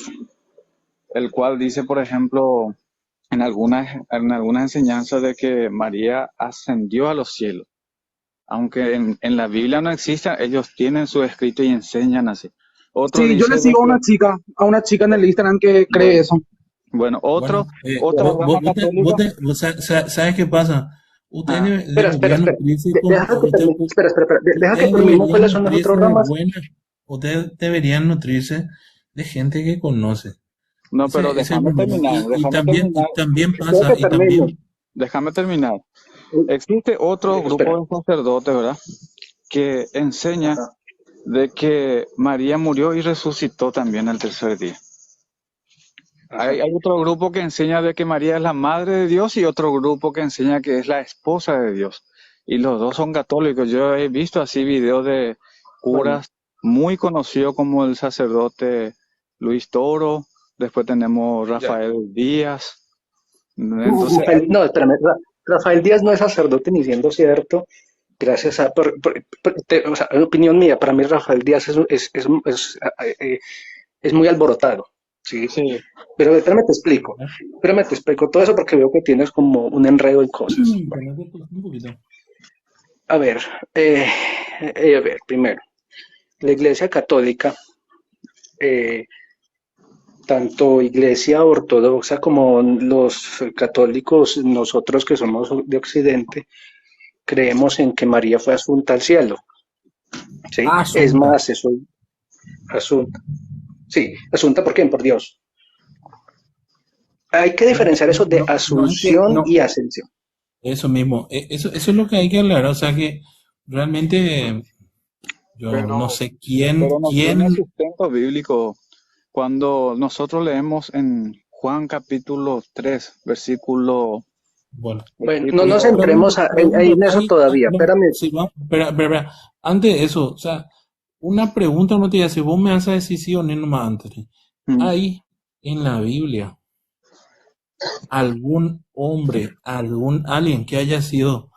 el cual dice, por ejemplo, en algunas enseñanzas de que María ascendió a los cielos. Aunque en la Biblia no exista, ellos tienen su escrito y enseñan así. Otro sí, yo le dice de sigo que, a una chica en el Instagram que cree bueno, eso. bueno, Bueno, otra rama católica. ¿Sabes qué pasa? Ustedes Ah, deberían nutrirse con, Deja que ustedes termine deberían cuáles son las nutrirse otras de ramas. buena, ustedes deberían nutrirse de gente que conoce. no, pero Ese es el déjame problema. terminar, Y también Deja pasa, que termine. déjame terminar. Existe otro Espera. grupo de sacerdotes, ¿verdad? Que enseña Ajá. de que María murió y resucitó también el tercer día. Hay, Ajá. hay otro grupo que enseña de que María es la madre de Dios y otro grupo que enseña que es la esposa de Dios. Y los dos son católicos. Yo he visto así videos de Bueno. curas muy conocidos como el sacerdote Luis Toro. Después tenemos Ya. Rafael Díaz. Entonces No, espérame. Rafael Díaz no es sacerdote ni siendo cierto. gracias a, o sea, opinión mía, para mí Rafael Díaz es muy alborotado, ¿sí? Sí, Pero espérame te explico todo eso porque veo que tienes como un enredo en cosas. Bueno, Tenés que toser un poquito. a ver, primero, la Iglesia Católica, eh, tanto Iglesia Ortodoxa como los católicos, nosotros que somos de Occidente, creemos en que María fue asunta al cielo, ¿sí? Es Asunta. más, eso, asunta. Sí, asunta, ¿por quién? Por Dios. Hay que No, diferenciar eso de no es que, asunción no, y ascensión. eso mismo. Eso es lo que hay que hablar. O sea que realmente yo no pero, sé pero no tiene quién, sustento bíblico. Cuando nosotros leemos en Juan capítulo 3 bueno. Bueno, no nos versículo, centremos ahí en eso todavía. No, Espérame. sí, espera. Antes de eso, o sea, una pregunta no te voy a hacer, vos me vas a decir sí o no nomás antes. Mm, ¿Hay en la Biblia algún hombre, alguien que haya sido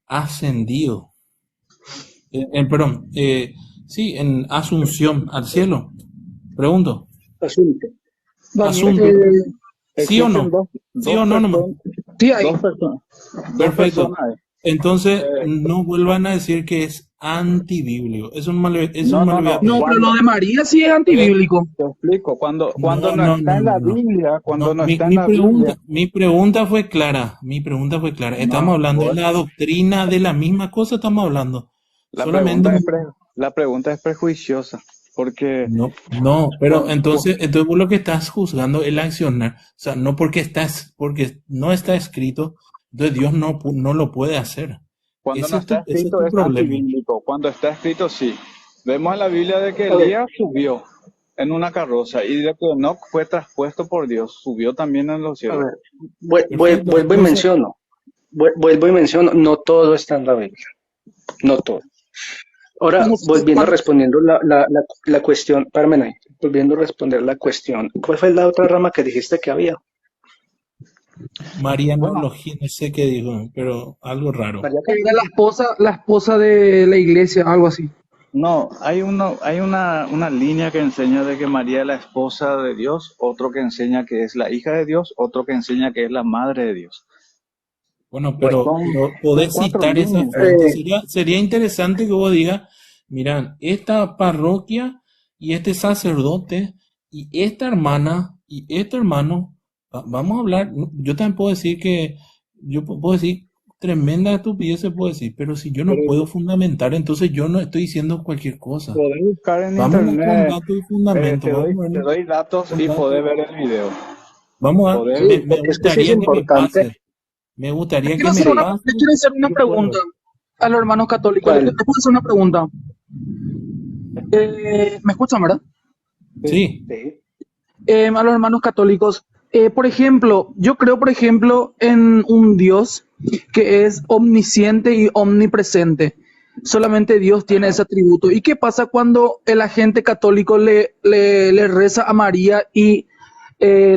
ascendido? Perdón, sí, en Asunción al cielo. Pregunto, asunto. Daniel, asunto, ¿sí o existen no? ¿Sí o dos no nomás? personas, sí, dos ahí. personas, dos Perfecto. personas. Entonces, eh, no vuelvan a decir que es antibíblico. Eso no, me no, lo voy a no, No, pedir. pero lo cuando, de María sí es te, antibíblico. te explico, cuando No, no no, está no, en no, la no. Biblia, cuando No, no está en la Biblia, mi pregunta fue clara. Mi pregunta fue clara. Estamos no, hablando de vos- la doctrina de la misma cosa, estamos hablando. la Solamente pregunta es la pregunta es prejuiciosa, porque no, pero cuando, entonces vos lo que estás juzgando es el accionar. O sea, no porque no está escrito, entonces Dios no lo puede hacer. cuando no está Ese es escrito tu es problema. antibíblico, cuando está escrito sí. Vemos en la Biblia de que A ver, Elías subió en una carroza y de que no fue traspuesto por Dios, subió también en los a cielos. ver, Perfecto. vuelvo y Entonces, menciono, vuelvo y menciono, no todo está en la Biblia, no todo. Ahora, Como volviendo cuando- respondiendo la cuestión, Parmenay, volviendo a responder la cuestión, ¿cuál fue la otra rama que dijiste que había? Bueno, Marianología, no sé qué dijo, pero algo raro. María, que ¿qué? era la esposa de la iglesia, algo así. no, hay una línea que enseña de que María es la esposa de Dios, otro que enseña que es la hija de Dios, otro que enseña que es la madre de Dios. Bueno, Bueno, Son podés cuatro citar esa líneas. fuente. eh, Sería interesante que vos digas, miran, esta parroquia y este sacerdote y esta hermana y este hermano, vamos a hablar, yo también puedo decir puedo decir tremenda estupidez, se puede decir, pero si yo no Pero puedo fundamentar, entonces yo no estoy diciendo cualquier cosa. podés buscar en Vámonos con internet, datos y fundamentos, te doy datos con y podés datos. ver el video. sí, Me porque es que sí es gustaría que me importante. pases, me gustaría que me Le pases quiero hacer una y yo pregunta puedo. a los hermanos católicos. ¿Cuál? Les puedo hacer una pregunta. ¿Me escuchan, verdad? Sí. Sí, Sí. A los hermanos católicos. Por ejemplo, yo creo, por ejemplo, en un Dios que es omnisciente y omnipresente. Solamente Dios tiene ese atributo. ¿Y qué pasa cuando el agente católico le reza a María y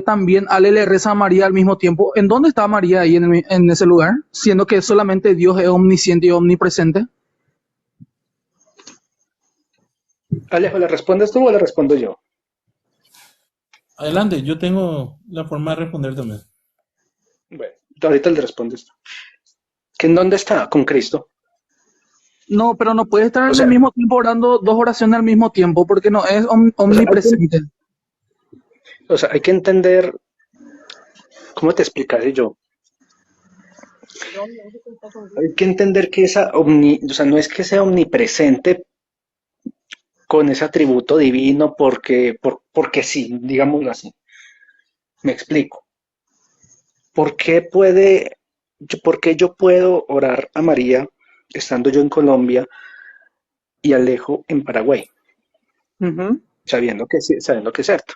también Ale le reza a María al mismo tiempo? ¿En dónde está María ahí en ese lugar? Siendo que solamente Dios es omnisciente y omnipresente. Alejo, ¿le respondes tú o le respondo yo? adelante, yo tengo la forma de responder también. Bueno, ahorita le respondes tú. ¿Que en dónde está? Con Cristo. No, pero no puede estar O en el sea, mismo tiempo orando dos oraciones al mismo tiempo porque no es o sea, omnipresente. hay que entender, ¿cómo te explicaré yo? Hay que entender que o sea, no es que sea omnipresente con ese atributo divino porque sí, digámoslo así. Me explico. ¿Por qué yo puedo orar a María estando yo en Colombia y Alejo en Paraguay? Ujú. Sabiendo que es cierto.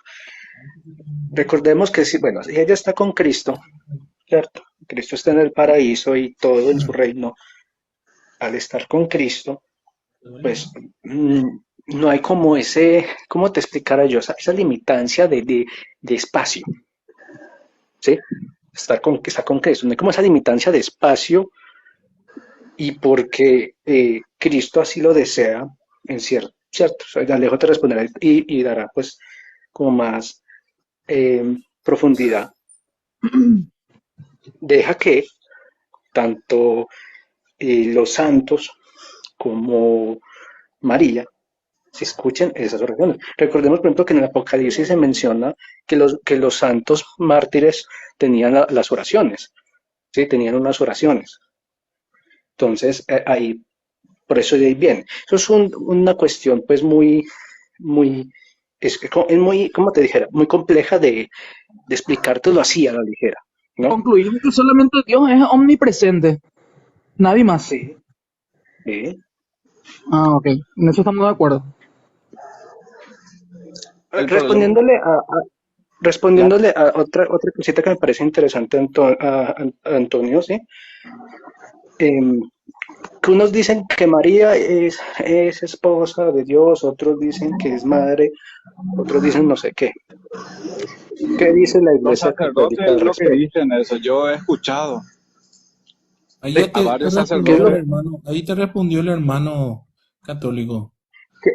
Recordemos que si, bueno, si ella está con Cristo, ¿cierto? Cristo está en el paraíso y todo en su reino. Al estar con Cristo, pues no hay como ¿cómo te explicara yo? Esa limitancia de espacio, ¿sí? Está con Cristo, no hay como esa limitancia de espacio y porque Cristo así lo desea, en cierto, o sea, Alejo te responderá y dará pues como más profundidad. Deja que tanto los santos como María se escuchen esas oraciones. Recordemos, por ejemplo, que en el Apocalipsis se menciona que los santos mártires tenían las oraciones, ¿sí? Tenían unas oraciones. Entonces, ahí, por eso de ahí viene. Eso es una cuestión, pues, muy, es muy, como te dijera, muy compleja de explicártelo así a la ligera, ¿no? Concluimos que solamente Dios es omnipresente, nadie más. Sí, sí. Ah, ok, en eso estamos de acuerdo. El problema, Respondiéndole la- respondiéndole a otra cosita que me parece interesante, a Antonio, ¿sí? Em, que unos dicen que María es esposa de Dios, otros dicen que es madre, otros dicen no sé qué. ¿Qué dice la los Iglesia sacerdotes Católica al es lo que respecto? dicen eso. Yo he escuchado Ahí ¿Ve? ya a te varios ¿Qué es respondió el lo sacerdotes. hermano, ahí te respondió el hermano católico. qué,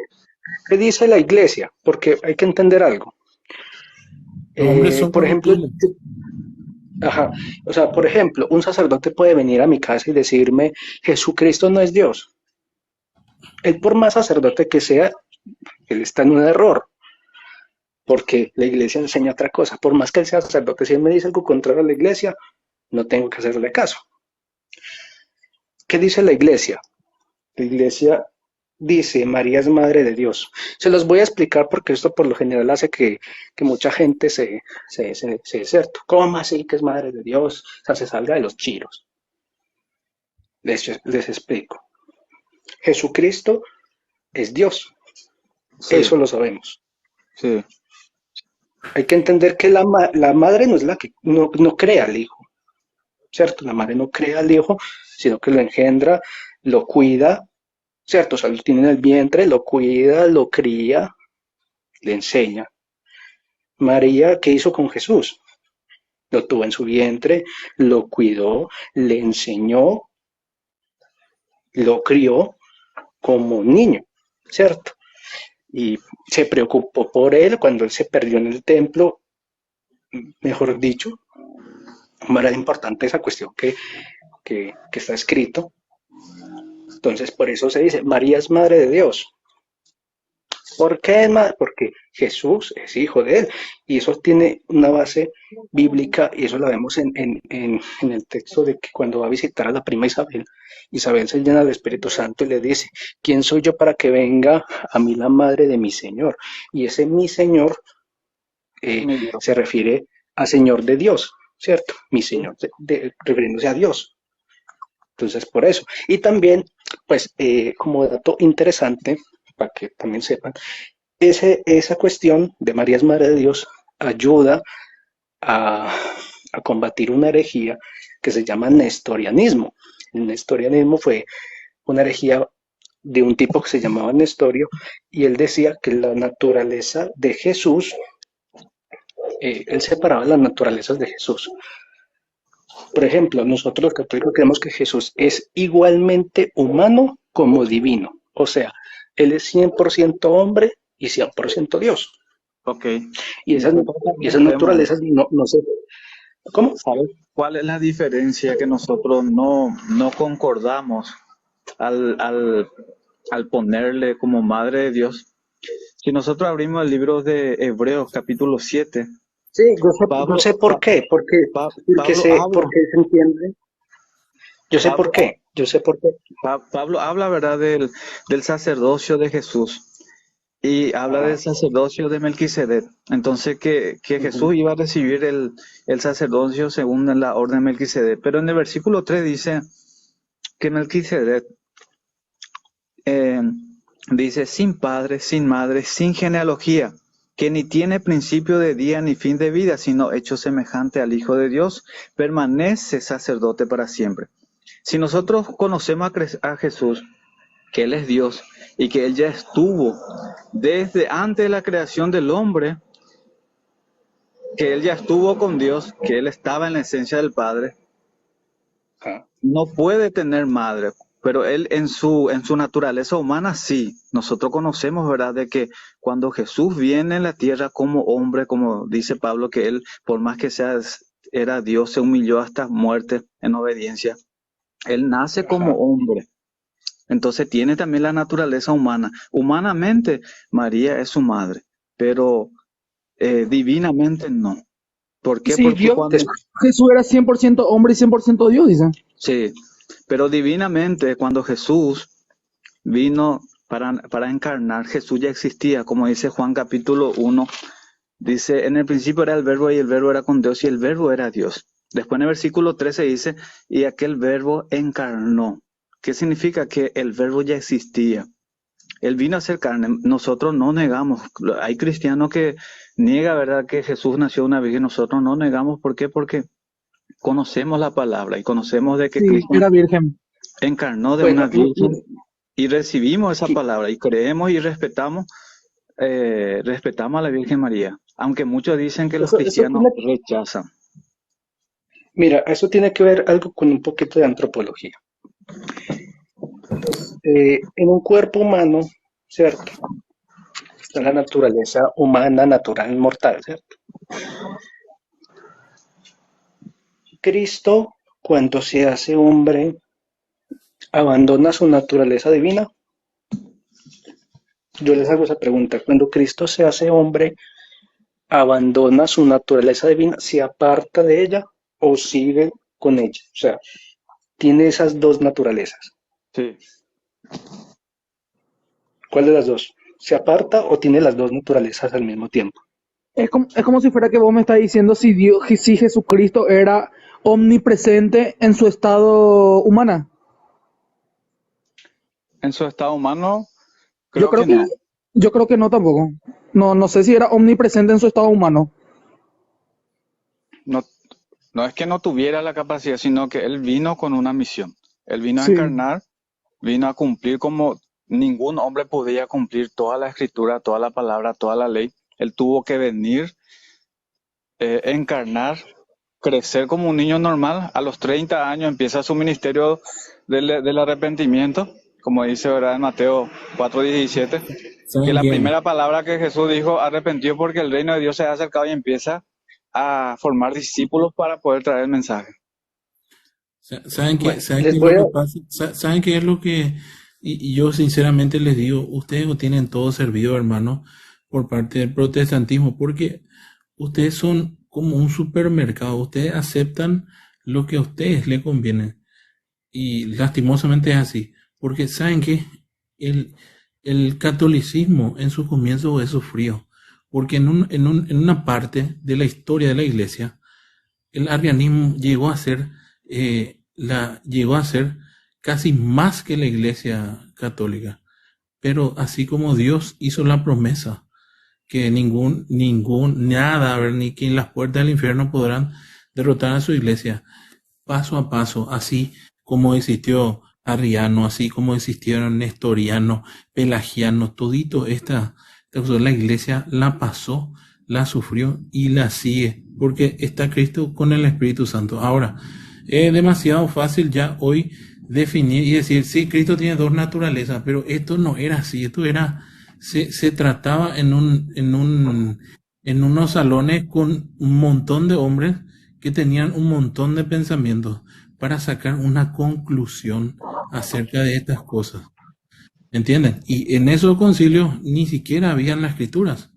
qué dice la Iglesia? Porque hay que entender algo. Los hombres son Por ejemplo, corruptibles. ajá, o sea, por ejemplo, un sacerdote puede venir a mi casa y decirme, Jesucristo no es Dios. Él por más sacerdote que sea, él está en un error, porque la iglesia enseña otra cosa. Por más que él sea sacerdote, si él me dice algo contrario a la iglesia, no tengo que hacerle caso. ¿Qué dice la iglesia? La iglesia dice, María es madre de Dios. Se los voy a explicar porque esto por lo general hace que mucha gente se deserto. ¿Cómo así que es madre de Dios? O sea, se salga de los chiros. Les explico. Jesucristo es Dios. Sí, Eso lo sabemos. sí. Hay que entender que la madre no es la que no crea al hijo, ¿cierto? La madre no crea al hijo, sino que lo engendra, lo cuida, ¿cierto? O sea, lo tiene en el vientre, lo cuida, lo cría, le enseña. María, ¿qué hizo con Jesús? Lo tuvo en su vientre, lo cuidó, le enseñó, lo crió como un niño, ¿cierto? Y se preocupó por él cuando él se perdió en el templo, mejor dicho, era importante esa cuestión que está escrito. Entonces, por eso se dice, María es madre de Dios. ¿Por qué es madre? Porque Jesús es hijo de él. Y eso tiene una base bíblica, y eso la vemos en el texto de que cuando va a visitar a la prima Isabel, Isabel se llena del Espíritu Santo y le dice, ¿quién soy yo para que venga a mí la madre de mi Señor? Y ese mi Señor Mi Dios. se refiere a Señor de Dios, ¿cierto? Mi Señor, refiriéndose a Dios. Entonces, por eso. Y también, pues, como dato interesante, para que también sepan, esa cuestión de María es Madre de Dios ayuda a, a combatir una herejía que se llama nestorianismo. El nestorianismo fue una herejía de un tipo que se llamaba Nestorio, y él decía que la naturaleza de Jesús, él separaba las naturalezas de Jesús. Por ejemplo, nosotros los católicos creemos que Jesús es igualmente humano como divino. O sea, Él es 100% hombre y 100% Dios. Ok. Y esas, Nosotros y también esas creemos en naturalezas eso. no se... ¿Cómo? ¿Sabes cuál es la diferencia que nosotros no concordamos al ponerle como madre de Dios? Si nosotros abrimos el libro de Hebreos capítulo 7, Sí, yo Pablo, sé por qué, Pablo habla, porque se entiende. Yo sé por Pablo, qué, yo sé por qué. Pablo habla, ¿verdad?, del sacerdocio de Jesús y habla del Ajá. sacerdocio de Melquisedec. Entonces, que Uh-huh. Jesús iba a recibir el sacerdocio según la orden de Melquisedec. Pero en el versículo 3 dice que Melquisedec eh, dice sin padre, sin madre, sin genealogía, que ni tiene principio de día ni fin de vida, sino hecho semejante al Hijo de Dios, permanece sacerdote para siempre. Si nosotros conocemos a Jesús, que Él es Dios y que Él ya estuvo desde antes de la creación del hombre, que Él ya estuvo con Dios, que Él estaba en la esencia del Padre, Ajá. no puede tener madre. pero él en su naturaleza humana sí. Nosotros conocemos, ¿verdad?, de que cuando Jesús viene en la tierra como hombre, como dice Pablo, que él, por más que era Dios, se humilló hasta muerte en obediencia. Él nace como Ajá. hombre. Entonces tiene también la naturaleza humana. Humanamente, María es su madre, pero divinamente no. ¿Por qué? Sí, Porque Dios, cuando, Jesús era 100% hombre y 100% Dios, dice. sí, pero divinamente cuando Jesús vino para encarnar, Jesús ya existía, como dice Juan capítulo 1, dice, en el principio era el verbo y el verbo era con Dios y el verbo era Dios. Después en el versículo 13 dice, y aquel verbo encarnó. ¿Qué significa? Que el verbo ya existía. Él vino a ser carne. Nosotros no negamos. Hay cristianos que niegan, ¿verdad?, que Jesús nació de una virgen. Nosotros no negamos. ¿Por qué? Porque conocemos la palabra y conocemos de que Sí, Cristo era virgen. encarnó de una Bueno, virgen y recibimos esa sí, palabra y creemos y respetamos a la Virgen María. Aunque muchos dicen que los eso cristianos tiene, rechazan. mira, eso tiene que ver algo con un poquito de antropología. En un cuerpo humano, ¿cierto? Está la naturaleza humana, natural, mortal, ¿cierto? Cristo, cuando se hace hombre, abandona su naturaleza divina. Yo les hago esa pregunta. Cuando Cristo se hace hombre, abandona su naturaleza divina, se aparta de ella o sigue con ella. O sea, tiene esas dos naturalezas. Sí. ¿Cuál de las dos? ¿Se aparta o tiene las dos naturalezas al mismo tiempo? Es como si fuera que vos me estás diciendo si Dios, si Jesucristo era omnipresente en su estado humana. En su estado humano, Yo creo creo que que, no. yo creo que no tampoco. No, no sé si era omnipresente en su estado humano. No, no es que no tuviera la capacidad, sino que él vino con una misión. Él vino a Sí. encarnar, vino a cumplir como ningún hombre podía cumplir toda la escritura, toda la palabra, toda la ley. Él tuvo que venir, encarnar, crecer como un niño normal. A los 30 años empieza su ministerio del arrepentimiento, como dice, ¿verdad?, en Mateo 4:17, que ¿Saben la qué? primera palabra que Jesús dijo, arrepentido porque el reino de Dios se ha acercado, y empieza a formar discípulos para poder traer el mensaje. ¿Saben qué? Bueno, ¿Saben qué les es voy lo a... que pasa? ¿Saben qué es lo que... Y yo sinceramente les digo, ustedes no tienen todo servido, hermano, por parte del protestantismo, porque ustedes son como un supermercado, ustedes aceptan lo que a ustedes les conviene. Y lastimosamente es así, porque saben que el, el catolicismo en su comienzo es sufrido, porque en una parte de la historia de la iglesia, el arrianismo llegó a ser casi más que la iglesia católica. Pero así como Dios hizo la promesa que nada, a ver, ni que en las puertas del infierno podrán derrotar a su iglesia, paso a paso, así como existió Arriano, así como existieron Nestoriano, Pelagiano, todito la iglesia la pasó, la sufrió y la sigue, porque está Cristo con el Espíritu Santo. Ahora, es demasiado fácil ya hoy definir y decir, sí, Cristo tiene dos naturalezas, pero esto no era así, se trataba en unos salones con un montón de hombres que tenían un montón de pensamientos para sacar una conclusión acerca de estas cosas. ¿Entienden? Y en esos concilios ni siquiera habían las escrituras.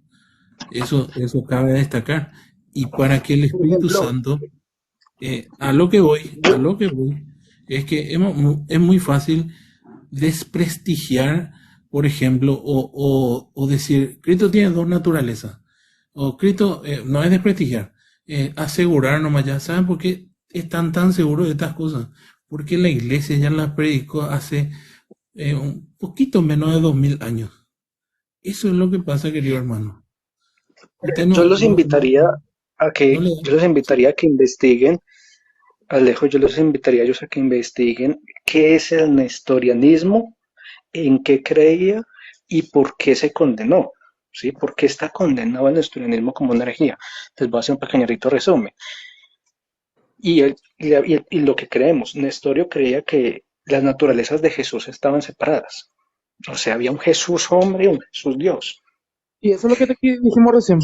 Eso cabe destacar. Y para que el Por Espíritu ejemplo, Santo, yo, a lo que voy, es que es muy fácil desprestigiar, por ejemplo, o decir, Cristo tiene dos naturalezas. O Cristo, no es desprestigiar, asegurar nomás ya. ¿Saben por qué están tan seguros de estas cosas? Porque la iglesia ya las predicó hace un poquito menos de 2000 años. Eso es lo que pasa, querido hermano. Usted yo los invitaría no le yo los invitaría a que investiguen, Alejo, yo los invitaría a ellos a que investiguen qué es el nestorianismo, en qué creía y por qué se condenó. ¿Sí? ¿Por qué está condenado el nestorianismo como una herejía? Les voy a hacer un pequeñito resumen. Y lo que creemos, Nestorio creía que las naturalezas de Jesús estaban separadas. O sea, había un Jesús hombre y un Jesús Dios. Y eso es lo que te dijimos recién.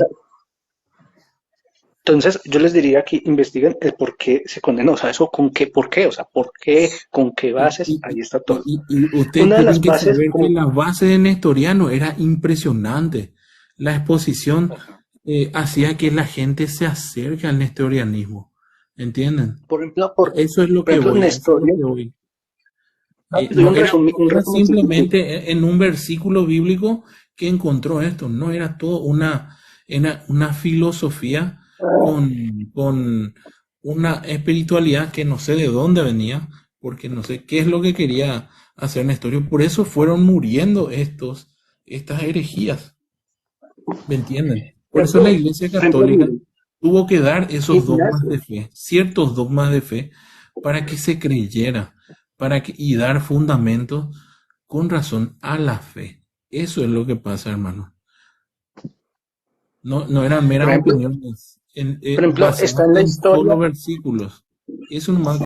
Entonces, yo les diría que investiguen el por qué se condenó. O sea, eso con qué, por qué, o sea, por qué, con qué Y, bases, y, ahí está y, todo. y ustedes Una de tienen las que bases, saber que como, la base de Nestoriano era impresionante. La exposición hacía que la gente se acerque al nestorianismo. ¿Entienden? Eso es lo por que ejemplo, voy, a eso es lo Nestorio, que voy. doy No un era, resumen, no era simplemente en un versículo bíblico que encontró esto, no era todo una filosofía con una espiritualidad que no sé de dónde venía, porque no sé qué es lo que quería hacer Nestorio. Por eso fueron muriendo estas herejías, ¿me entienden? Por eso la Iglesia por ejemplo, Católica miren, tuvo que dar esos dogmas Ignacio, de fe, ciertos dogmas de fe, para que se creyera, y dar fundamentos con razón a la fe. Eso es lo que pasa, hermano. No eran por meras ejemplo, opiniones por ejemplo, está basadas en la en historia. solo versículos. Eso nomás